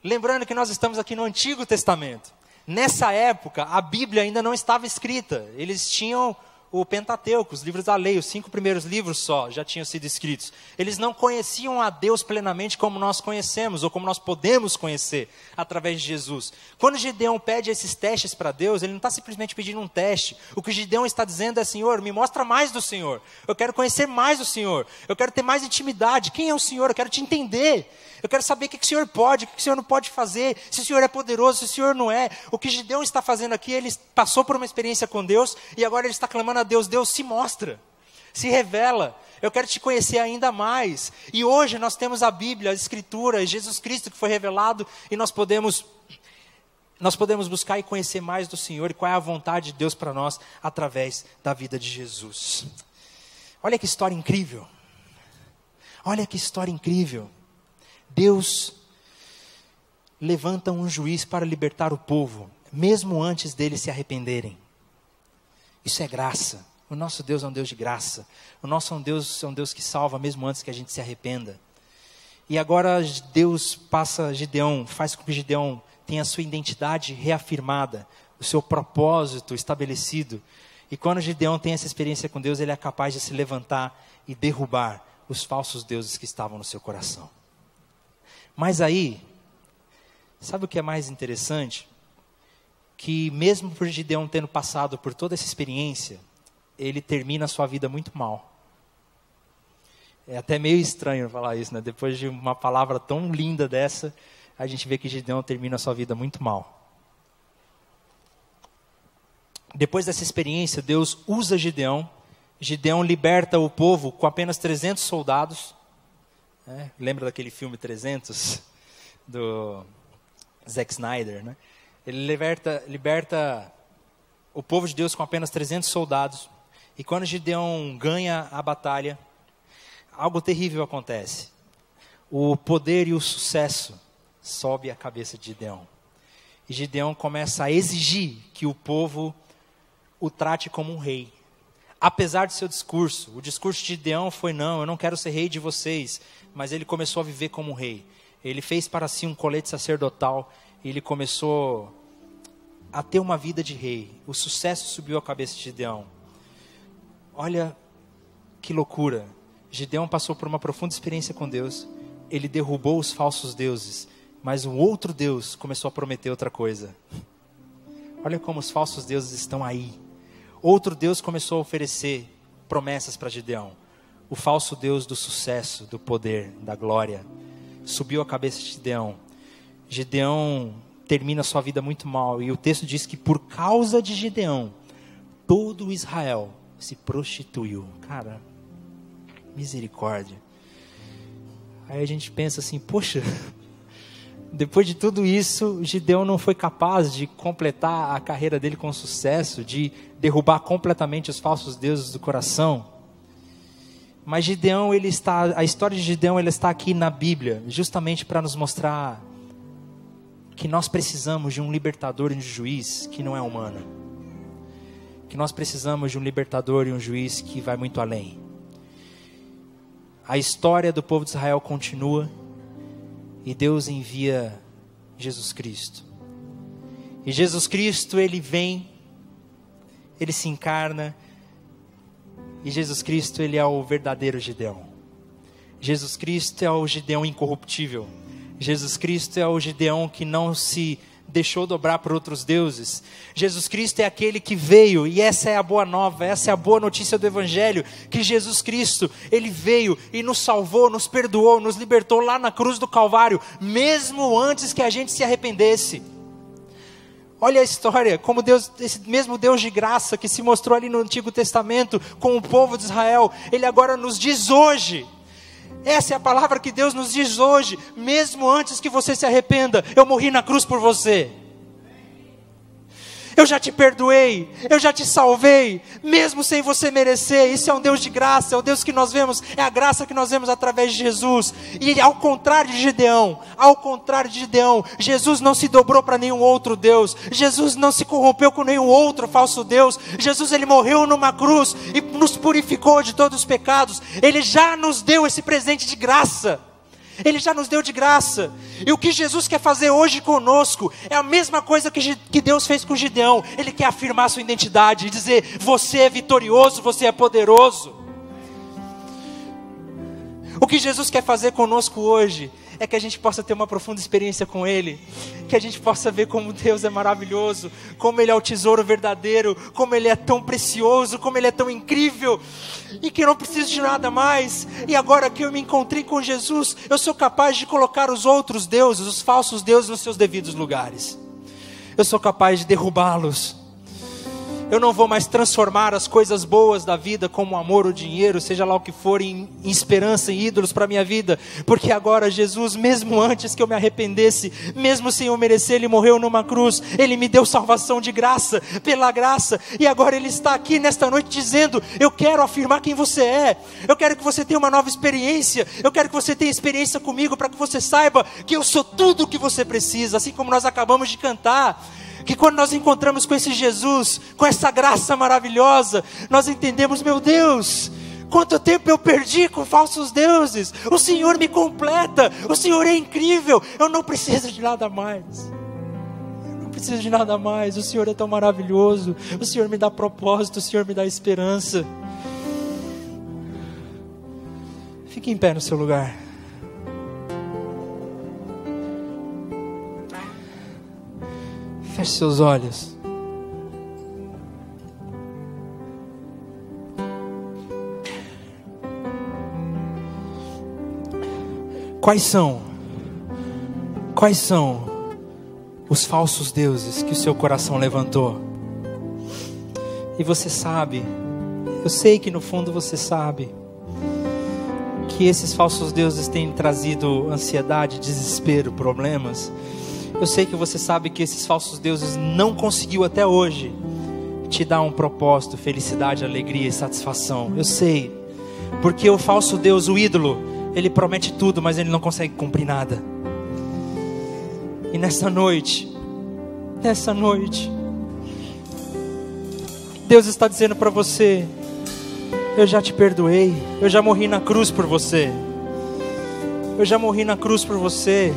Lembrando que nós estamos aqui no Antigo Testamento. Nessa época, a Bíblia ainda não estava escrita. Eles tinham o Pentateuco, os livros da lei, os 5 primeiros livros só já tinham sido escritos. Eles não conheciam a Deus plenamente como nós conhecemos, ou como nós podemos conhecer através de Jesus. Quando Gideão pede esses testes para Deus, ele não está simplesmente pedindo um teste. O que Gideão está dizendo é: Senhor, me mostra mais do Senhor. Eu quero conhecer mais do Senhor. Eu quero ter mais intimidade. Quem é o Senhor? Eu quero te entender. Eu quero saber o que o Senhor pode, o que o Senhor não pode fazer, se o Senhor é poderoso, se o Senhor não é. O que Gideão está fazendo aqui, ele passou por uma experiência com Deus e agora ele está clamando a Deus: Deus, se mostra, se revela, eu quero te conhecer ainda mais. E hoje nós temos a Bíblia, a Escritura, Jesus Cristo que foi revelado, e nós podemos buscar e conhecer mais do Senhor e qual é a vontade de Deus para nós através da vida de Jesus. Olha que história incrível, olha que história incrível. Deus levanta um juiz para libertar o povo, mesmo antes deles se arrependerem. Isso é graça. O nosso Deus é um Deus de graça. O nosso Deus é um Deus que salva mesmo antes que a gente se arrependa. E agora Gideão faz com que Gideão tenha a sua identidade reafirmada, o seu propósito estabelecido. E quando Gideão tem essa experiência com Deus, ele é capaz de se levantar e derrubar os falsos deuses que estavam no seu coração. Mas aí, sabe o que é mais interessante? Que mesmo por Gideão tendo passado por toda essa experiência, ele termina a sua vida muito mal. É até meio estranho falar isso, né? Depois de uma palavra tão linda dessa, a gente vê que Gideão termina a sua vida muito mal. Depois dessa experiência, Deus usa Gideão. Gideão liberta o povo com apenas 300 soldados. Lembra daquele filme 300? Do Zack Snyder, né? Ele liberta o povo de Deus com apenas 300 soldados. E quando Gideão ganha a batalha, algo terrível acontece. O poder e o sucesso sobe a cabeça de Gideão. E Gideão começa a exigir que o povo o trate como um rei. Apesar do seu discurso, o discurso de Gideão foi: não, eu não quero ser rei de vocês. Mas ele começou a viver como um rei. Ele fez para si um colete sacerdotal e ele começou a ter uma vida de rei. O sucesso subiu a cabeça de Gideão. Olha que loucura. Gideão passou por uma profunda experiência com Deus. Ele derrubou os falsos deuses, mas um outro Deus começou a prometer outra coisa. Olha como os falsos deuses estão aí. Outro Deus começou a oferecer promessas para Gideão. O falso Deus do sucesso, do poder, da glória, subiu a cabeça de Gideão. Gideão termina sua vida muito mal. E o texto diz que por causa de Gideão, todo Israel se prostituiu. Cara, misericórdia. Aí a gente pensa assim: poxa, depois de tudo isso, Gideão não foi capaz de completar a carreira dele com sucesso, de derrubar completamente os falsos deuses do coração. Mas Gideão, a história de Gideão, ela está aqui na Bíblia, justamente para nos mostrar que nós precisamos de um libertador e um juiz que não é humano. Que nós precisamos de um libertador e um juiz que vai muito além. A história do povo de Israel continua e Deus envia Jesus Cristo. E Jesus Cristo, ele vem, ele se encarna, e Jesus Cristo, ele é o verdadeiro Gideão. Jesus Cristo é o Gideão incorruptível. Jesus Cristo é o Gideão que não se deixou dobrar por outros deuses. Jesus Cristo é aquele que veio, e essa é a boa nova, essa é a boa notícia do Evangelho, que Jesus Cristo, ele veio e nos salvou, nos perdoou, nos libertou lá na cruz do Calvário, mesmo antes que a gente se arrependesse. Olha a história, como Deus, esse mesmo Deus de graça que se mostrou ali no Antigo Testamento com o povo de Israel, ele agora nos diz hoje. Essa é a palavra que Deus nos diz hoje. Mesmo antes que você se arrependa, eu morri na cruz por você. Eu já te perdoei, eu já te salvei, mesmo sem você merecer. Isso é um Deus de graça, é o Deus que nós vemos, é a graça que nós vemos através de Jesus. E ao contrário de Gideão, Jesus não se dobrou para nenhum outro Deus, Jesus não se corrompeu com nenhum outro falso Deus. Jesus, ele morreu numa cruz e nos purificou de todos os pecados. Ele já nos deu esse presente de graça. Ele já nos deu de graça. E o que Jesus quer fazer hoje conosco é a mesma coisa que Deus fez com Gideão. Ele quer afirmar a sua identidade e dizer: você é vitorioso, você é poderoso. O que Jesus quer fazer conosco hoje é que a gente possa ter uma profunda experiência com Ele, que a gente possa ver como Deus é maravilhoso, como Ele é o tesouro verdadeiro, como Ele é tão precioso, como Ele é tão incrível, e que eu não preciso de nada mais. E agora que eu me encontrei com Jesus, eu sou capaz de colocar os outros deuses, os falsos deuses, nos seus devidos lugares. Eu sou capaz de derrubá-los. Eu não vou mais transformar as coisas boas da vida, como o amor, o dinheiro, seja lá o que for, em esperança, em ídolos para a minha vida. Porque agora Jesus, mesmo antes que eu me arrependesse, mesmo sem eu merecer, Ele morreu numa cruz. Ele me deu salvação de graça, pela graça. E agora Ele está aqui nesta noite dizendo: eu quero afirmar quem você é. Eu quero que você tenha uma nova experiência. Eu quero que você tenha experiência comigo, para que você saiba que eu sou tudo o que você precisa. Assim como nós acabamos de cantar. Que quando nós encontramos com esse Jesus, com essa graça maravilhosa, nós entendemos: meu Deus, quanto tempo eu perdi com falsos deuses. O Senhor me completa, o Senhor é incrível. Eu não preciso de nada mais. Não preciso de nada mais. O Senhor é tão maravilhoso. O Senhor me dá propósito, o Senhor me dá esperança. Fique em pé no seu lugar. Feche seus olhos. Quais são os falsos deuses que o seu coração levantou? E você sabe, eu sei que no fundo você sabe, que esses falsos deuses têm trazido ansiedade, desespero, problemas. Eu sei que você sabe que esses falsos deuses não conseguiu até hoje te dar um propósito, felicidade, alegria e satisfação. Eu sei, porque o falso Deus, o ídolo, ele promete tudo, mas ele não consegue cumprir nada. E nessa noite, Deus está dizendo para você: eu já te perdoei, eu já morri na cruz por você. Eu já morri na cruz por você.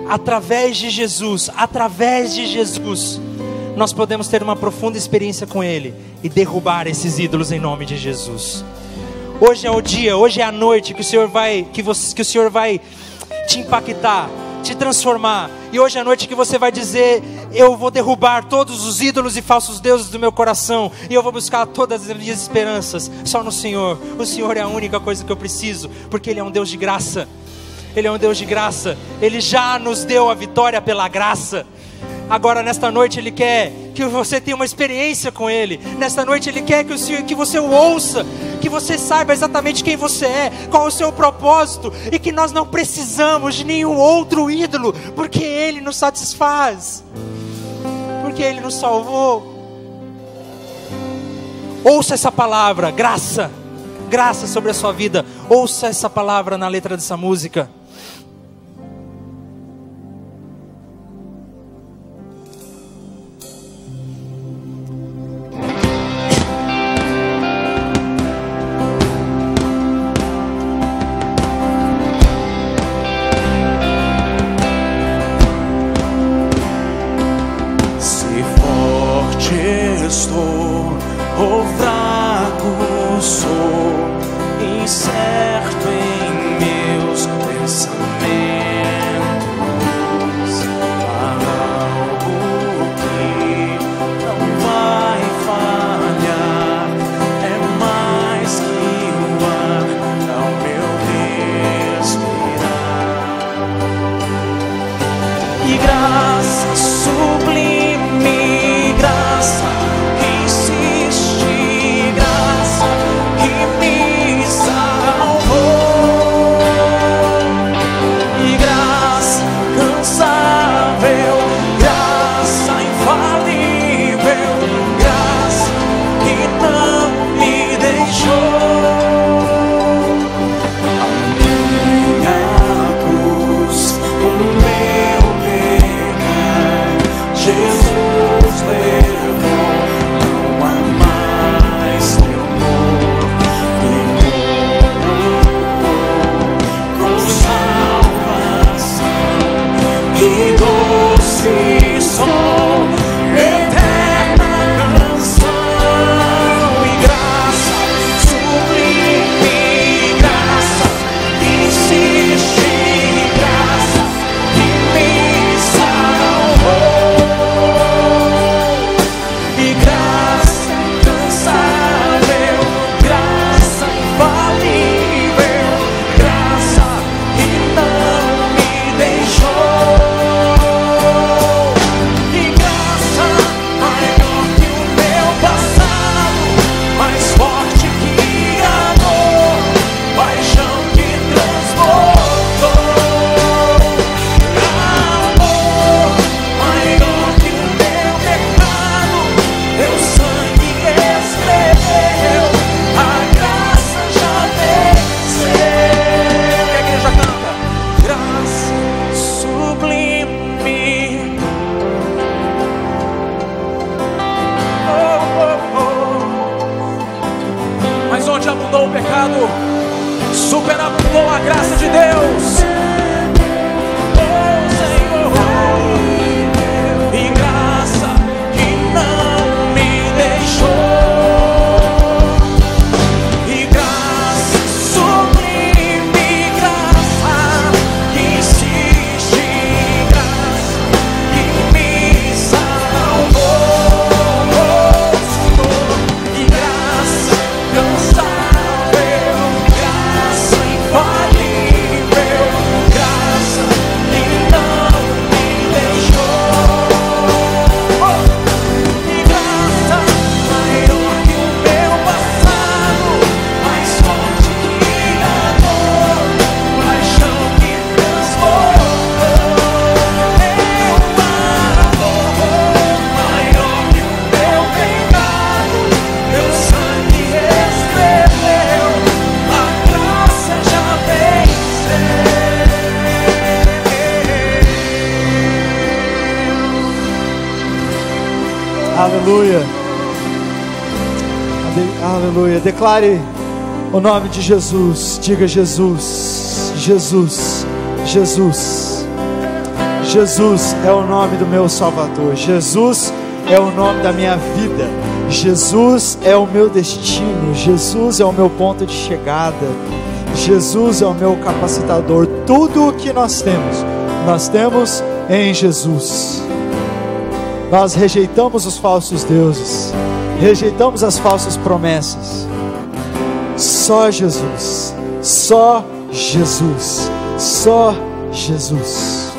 Através de Jesus, nós podemos ter uma profunda experiência com Ele e derrubar esses ídolos em nome de Jesus. Hoje é o dia, hoje é a noite que o Senhor vai te impactar, te transformar. E hoje é a noite que você vai dizer: eu vou derrubar todos os ídolos e falsos deuses do meu coração, e eu vou buscar todas as minhas esperanças só no Senhor. O Senhor é a única coisa que eu preciso, porque Ele é um Deus de graça. Ele é um Deus de graça. Ele já nos deu a vitória pela graça. Agora nesta noite Ele quer que você tenha uma experiência com Ele. Nesta noite Ele quer que você o ouça, que você saiba exatamente quem você é, qual é o seu propósito, e que nós não precisamos de nenhum outro ídolo, porque Ele nos satisfaz, porque Ele nos salvou. Ouça essa palavra, graça sobre a sua vida. Ouça essa palavra na letra dessa música. Se forte estou ou fraco sou, incerto em meus pensamentos, há algo que não vai falhar, é mais que o ar ao meu respirar. E graça sublime, graça que insiste pecado, superabundou a graça de Deus. Oh Senhor, e graça que não me deixou, e graça sublime, graça que insiste, graça que me salvou, Senhor, e graça cansável, graça infalível, graça que não me deixou, e graça maior que o meu passado, mais forte que a dor, paixão que transformou meu amor, maior que o meu pecado, meu sangue escreveu, a graça já venceu. Aleluia. Aleluia. Declare o nome de Jesus. Diga Jesus. Jesus. Jesus. Jesus é o nome do meu Salvador. Jesus é o nome da minha vida. Jesus é o meu destino. Jesus é o meu ponto de chegada. Jesus é o meu capacitador. Tudo o que nós temos em Jesus. Nós rejeitamos os falsos deuses, rejeitamos as falsas promessas. Só Jesus, só Jesus, só Jesus.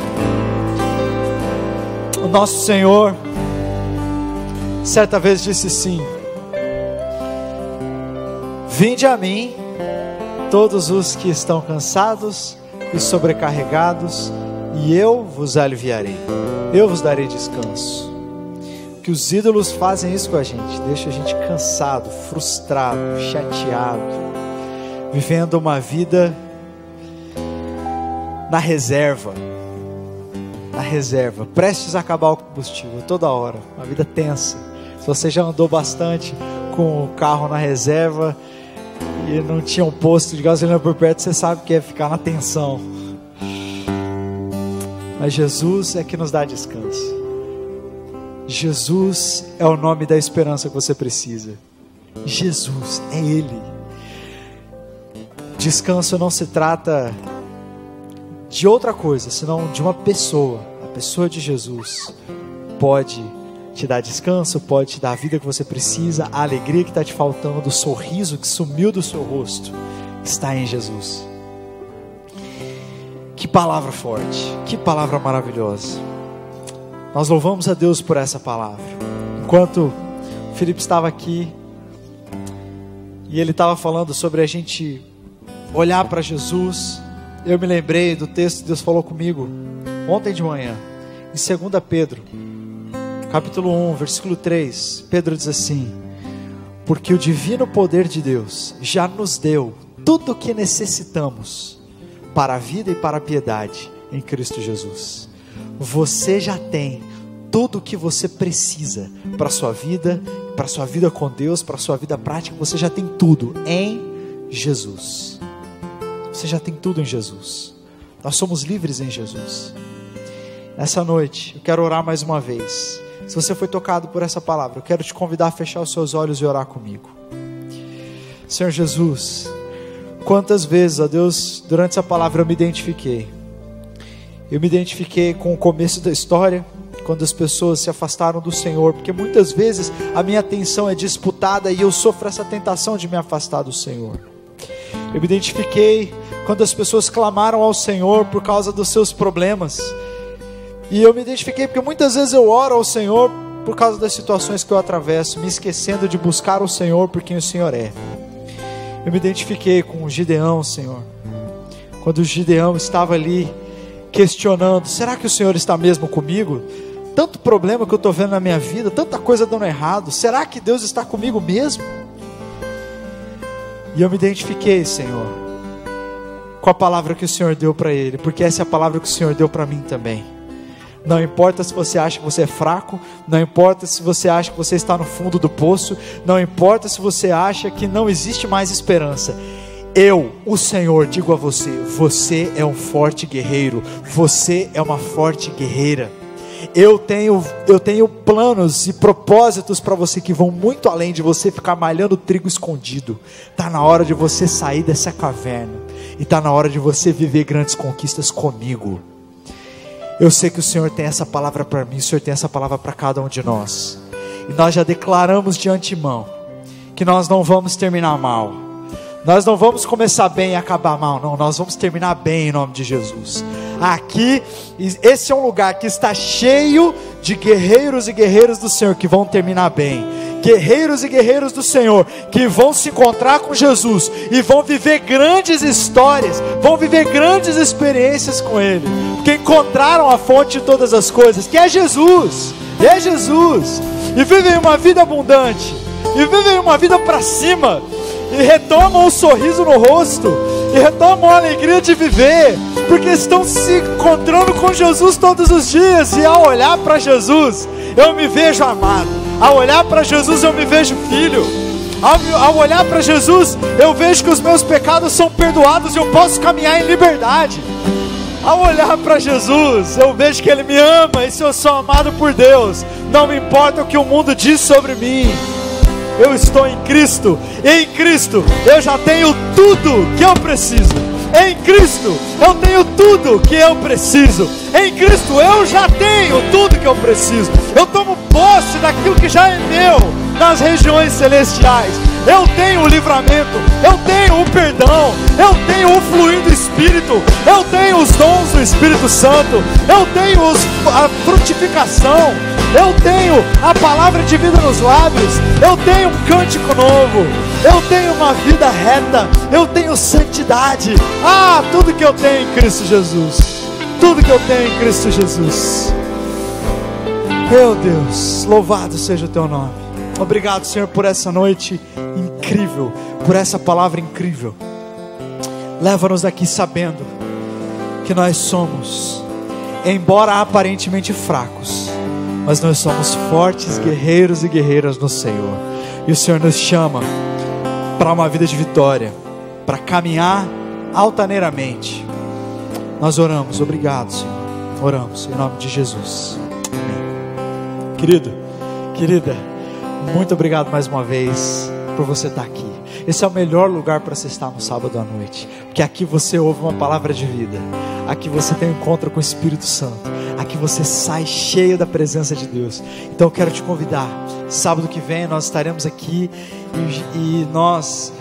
O nosso Senhor certa vez disse sim: vinde a mim todos os que estão cansados e sobrecarregados, e eu vos aliviarei, eu vos darei descanso. Que os ídolos fazem isso com a gente, deixa a gente cansado, frustrado, chateado, vivendo uma vida na reserva, prestes a acabar o combustível, toda hora, uma vida tensa. Se você já andou bastante com o carro na reserva e não tinha um posto de gasolina por perto, você sabe que é ficar na tensão. Mas Jesus é que nos dá descanso. Jesus é o nome da esperança que você precisa. Jesus, é Ele. Descanso não se trata de outra coisa, senão de uma pessoa. A pessoa de Jesus pode te dar descanso, pode te dar a vida que você precisa, a alegria que está te faltando, o sorriso que sumiu do seu rosto, está em Jesus. Que palavra forte, que palavra maravilhosa. Nós louvamos a Deus por essa palavra. Enquanto o Felipe estava aqui e ele estava falando sobre a gente olhar para Jesus, eu me lembrei do texto que Deus falou comigo ontem de manhã, em 2 Pedro, capítulo 1, versículo 3. Pedro diz assim: porque o divino poder de Deus já nos deu tudo o que necessitamos para a vida e para a piedade em Cristo Jesus. Você já tem tudo o que você precisa para a sua vida com Deus, para a sua vida prática. Você já tem tudo em Jesus. Você já tem tudo em Jesus. Nós somos livres em Jesus. Nessa noite, eu quero orar mais uma vez. Se você foi tocado por essa palavra, eu quero te convidar a fechar os seus olhos e orar comigo. Senhor Jesus, quantas vezes, ó Deus, durante essa palavra eu me identifiquei. Eu me identifiquei com o começo da história, quando as pessoas se afastaram do Senhor, porque muitas vezes a minha atenção é disputada e eu sofro essa tentação de me afastar do Senhor. Eu me identifiquei quando as pessoas clamaram ao Senhor por causa dos seus problemas, e eu me identifiquei porque muitas vezes eu oro ao Senhor por causa das situações que eu atravesso, me esquecendo de buscar o Senhor por quem o Senhor é. Eu me identifiquei com o Gideão, Senhor, quando o Gideão estava ali questionando: será que o Senhor está mesmo comigo? Tanto problema que eu estou vendo na minha vida, tanta coisa dando errado, será que Deus está comigo mesmo? E eu me identifiquei, Senhor, com a palavra que o Senhor deu para ele, porque essa é a palavra que o Senhor deu para mim também. Não importa se você acha que você é fraco, não importa se você acha que você está no fundo do poço, não importa se você acha que não existe mais esperança. Eu, o Senhor, digo a você: você é um forte guerreiro, você é uma forte guerreira. Eu tenho planos e propósitos para você que vão muito além de você ficar malhando trigo escondido. Está na hora de você sair dessa caverna, e está na hora de você viver grandes conquistas comigo. Eu sei que o Senhor tem essa palavra para mim, o Senhor tem essa palavra para cada um de nós, e nós já declaramos de antemão que nós não vamos terminar mal. Nós não vamos começar bem e acabar mal, não. Nós vamos terminar bem em nome de Jesus. Aqui, esse é um lugar que está cheio de guerreiros e guerreiras do Senhor que vão terminar bem. Guerreiros e guerreiras do Senhor que vão se encontrar com Jesus e vão viver grandes histórias, vão viver grandes experiências com Ele, porque encontraram a fonte de todas as coisas, que é Jesus. É Jesus. E vivem uma vida abundante, e vivem uma vida para cima, e retomam um sorriso no rosto, e retomam a alegria de viver, porque estão se encontrando com Jesus todos os dias. E ao olhar para Jesus, eu me vejo amado. Ao olhar para Jesus, eu me vejo filho. Ao olhar para Jesus, eu vejo que os meus pecados são perdoados e eu posso caminhar em liberdade. Ao olhar para Jesus, eu vejo que Ele me ama, e se eu sou amado por Deus, não me importa o que o mundo diz sobre mim. Eu estou em Cristo, e em Cristo eu já tenho tudo que eu preciso. Em Cristo eu tenho tudo que eu preciso. Em Cristo eu já tenho tudo que eu preciso. Eu tomo posse daquilo que já é meu nas regiões celestiais. Eu tenho o livramento, eu tenho o perdão, eu tenho o fluir do Espírito, eu tenho os dons do Espírito Santo, eu tenho a frutificação, eu tenho a palavra de vida nos lábios, eu tenho um cântico novo, eu tenho uma vida reta, eu tenho santidade. Tudo que eu tenho em Cristo Jesus, tudo que eu tenho em Cristo Jesus. Meu Deus, louvado seja o Teu nome. Obrigado, Senhor, por essa noite incrível, por essa palavra incrível. Leva-nos daqui sabendo que nós somos, embora aparentemente fracos, mas nós somos fortes guerreiros e guerreiras no Senhor. E o Senhor nos chama para uma vida de vitória, para caminhar altaneiramente. Nós oramos, obrigado, Senhor. Oramos em nome de Jesus. Amém. Querido, querida, muito obrigado mais uma vez por você estar aqui. Esse é o melhor lugar para você estar no sábado à noite, porque aqui você ouve uma palavra de vida, aqui você tem um encontro com o Espírito Santo, aqui você sai cheio da presença de Deus. Então eu quero te convidar. Sábado que vem nós estaremos aqui, e nós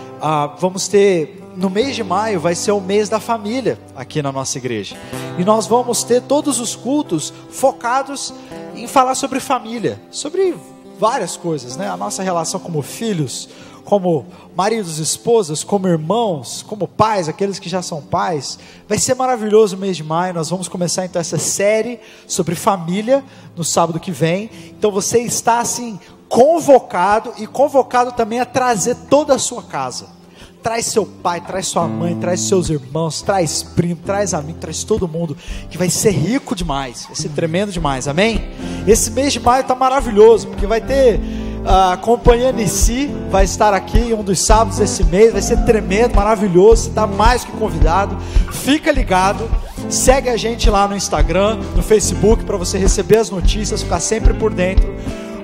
vamos ter, no mês de maio vai ser o mês da família aqui na nossa igreja, e nós vamos ter todos os cultos focados em falar sobre família, sobre várias coisas, né? A nossa relação como filhos, como maridos e esposas, como irmãos, como pais, aqueles que já são pais. Vai ser maravilhoso o mês de maio. Nós vamos começar então essa série sobre família no sábado que vem. Então você está assim convocado, e convocado também a trazer toda a sua casa. Traz seu pai, traz sua mãe, traz seus irmãos, traz primo, traz amigo, traz todo mundo, que vai ser rico demais, vai ser tremendo demais, amém? Esse mês de maio está maravilhoso, porque vai ter a companhia Nissi, vai estar aqui um dos sábados desse mês, vai ser tremendo, maravilhoso, você está mais que convidado. Fica ligado, segue a gente lá no Instagram, no Facebook, para você receber as notícias, ficar sempre por dentro.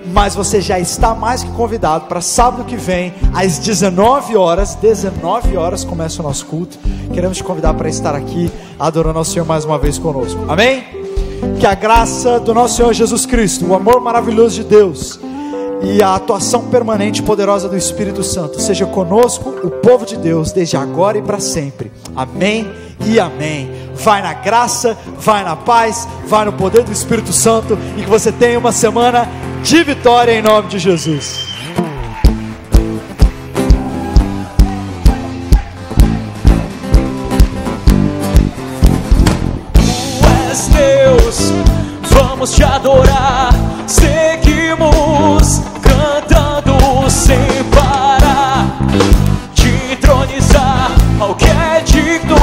Mas você já está mais que convidado para sábado que vem, às 19 horas começa o nosso culto. Queremos te convidar para estar aqui, adorando ao Senhor mais uma vez conosco, amém? Que a graça do nosso Senhor Jesus Cristo, o amor maravilhoso de Deus e a atuação permanente e poderosa do Espírito Santo seja conosco, o povo de Deus, desde agora e para sempre, amém e amém. Vai na graça, vai na paz, vai no poder do Espírito Santo, e que você tenha uma semana de vitória em nome de Jesus. Tu és Deus, vamos te adorar. Seguimos cantando sem parar, de entronizar ao que é digno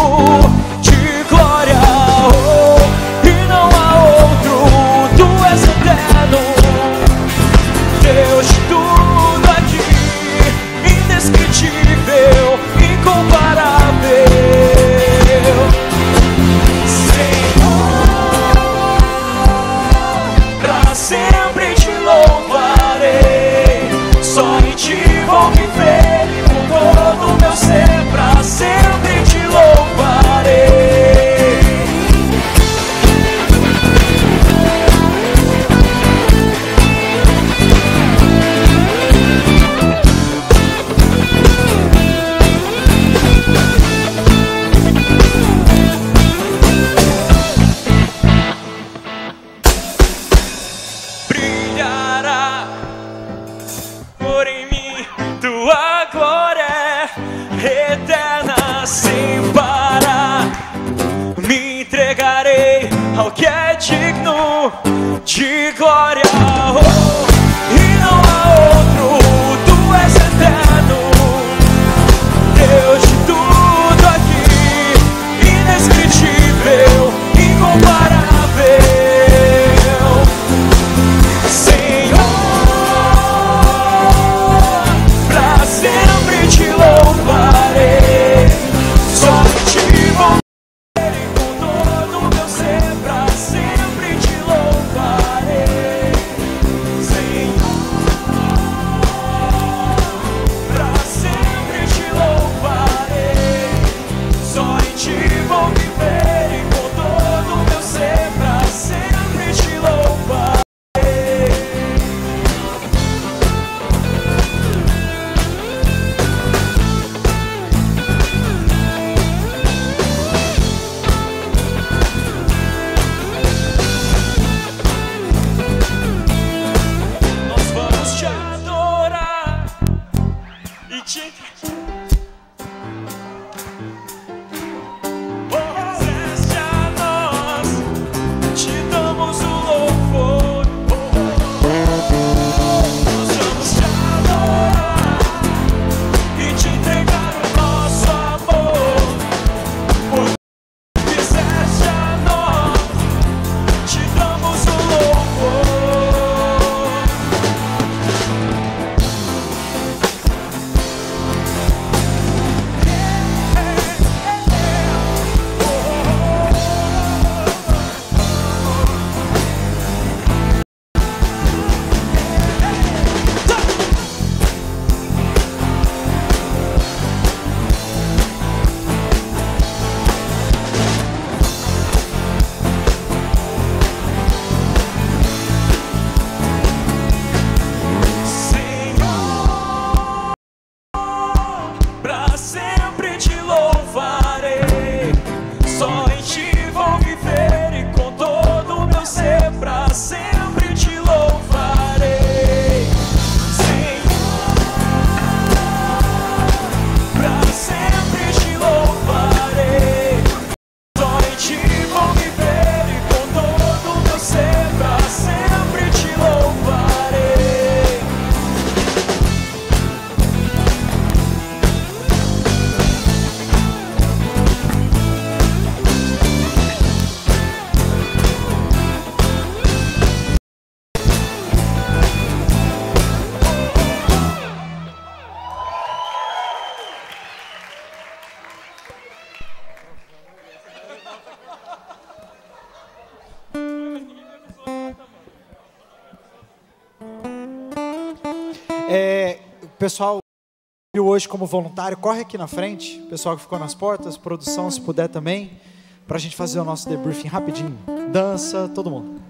de glória. E não há outro em ti vou viver e com todo o meu ser pra sempre te louvarei. Brilhará por em mim, tua glória é eterna sem parar. Me entregarei ao que é digno de glória. Oh, e não há outro, tu és eterno, Deus de tudo aqui, indescritível, incomparável. Senhor, pra sempre te louvarei, só em ti vou viver e com todo o meu ser pra sempre te louvarei. Senhor, pra sempre te louvarei, só em ti vou viver e com todo o meu ser pra sempre te louvarei. Nós vamos te adorar e te fizeste a nós, te damos o louvor. Nós vamos te adorar e te entregar o nosso amor. Porque fizeste a nós, te damos o louvor. Senhor, pra sempre te louvarei, só em ti vou viver e com todo o meu ser pra sempre te louvarei. Senhor, pra sempre te louvarei, só em ti vou viver e com todo o meu ser pra sempre te louvarei. O pessoal hoje como voluntário, corre aqui na frente. O pessoal que ficou nas portas, produção, se puder também, pra gente fazer o nosso debriefing rapidinho. Dança, todo mundo.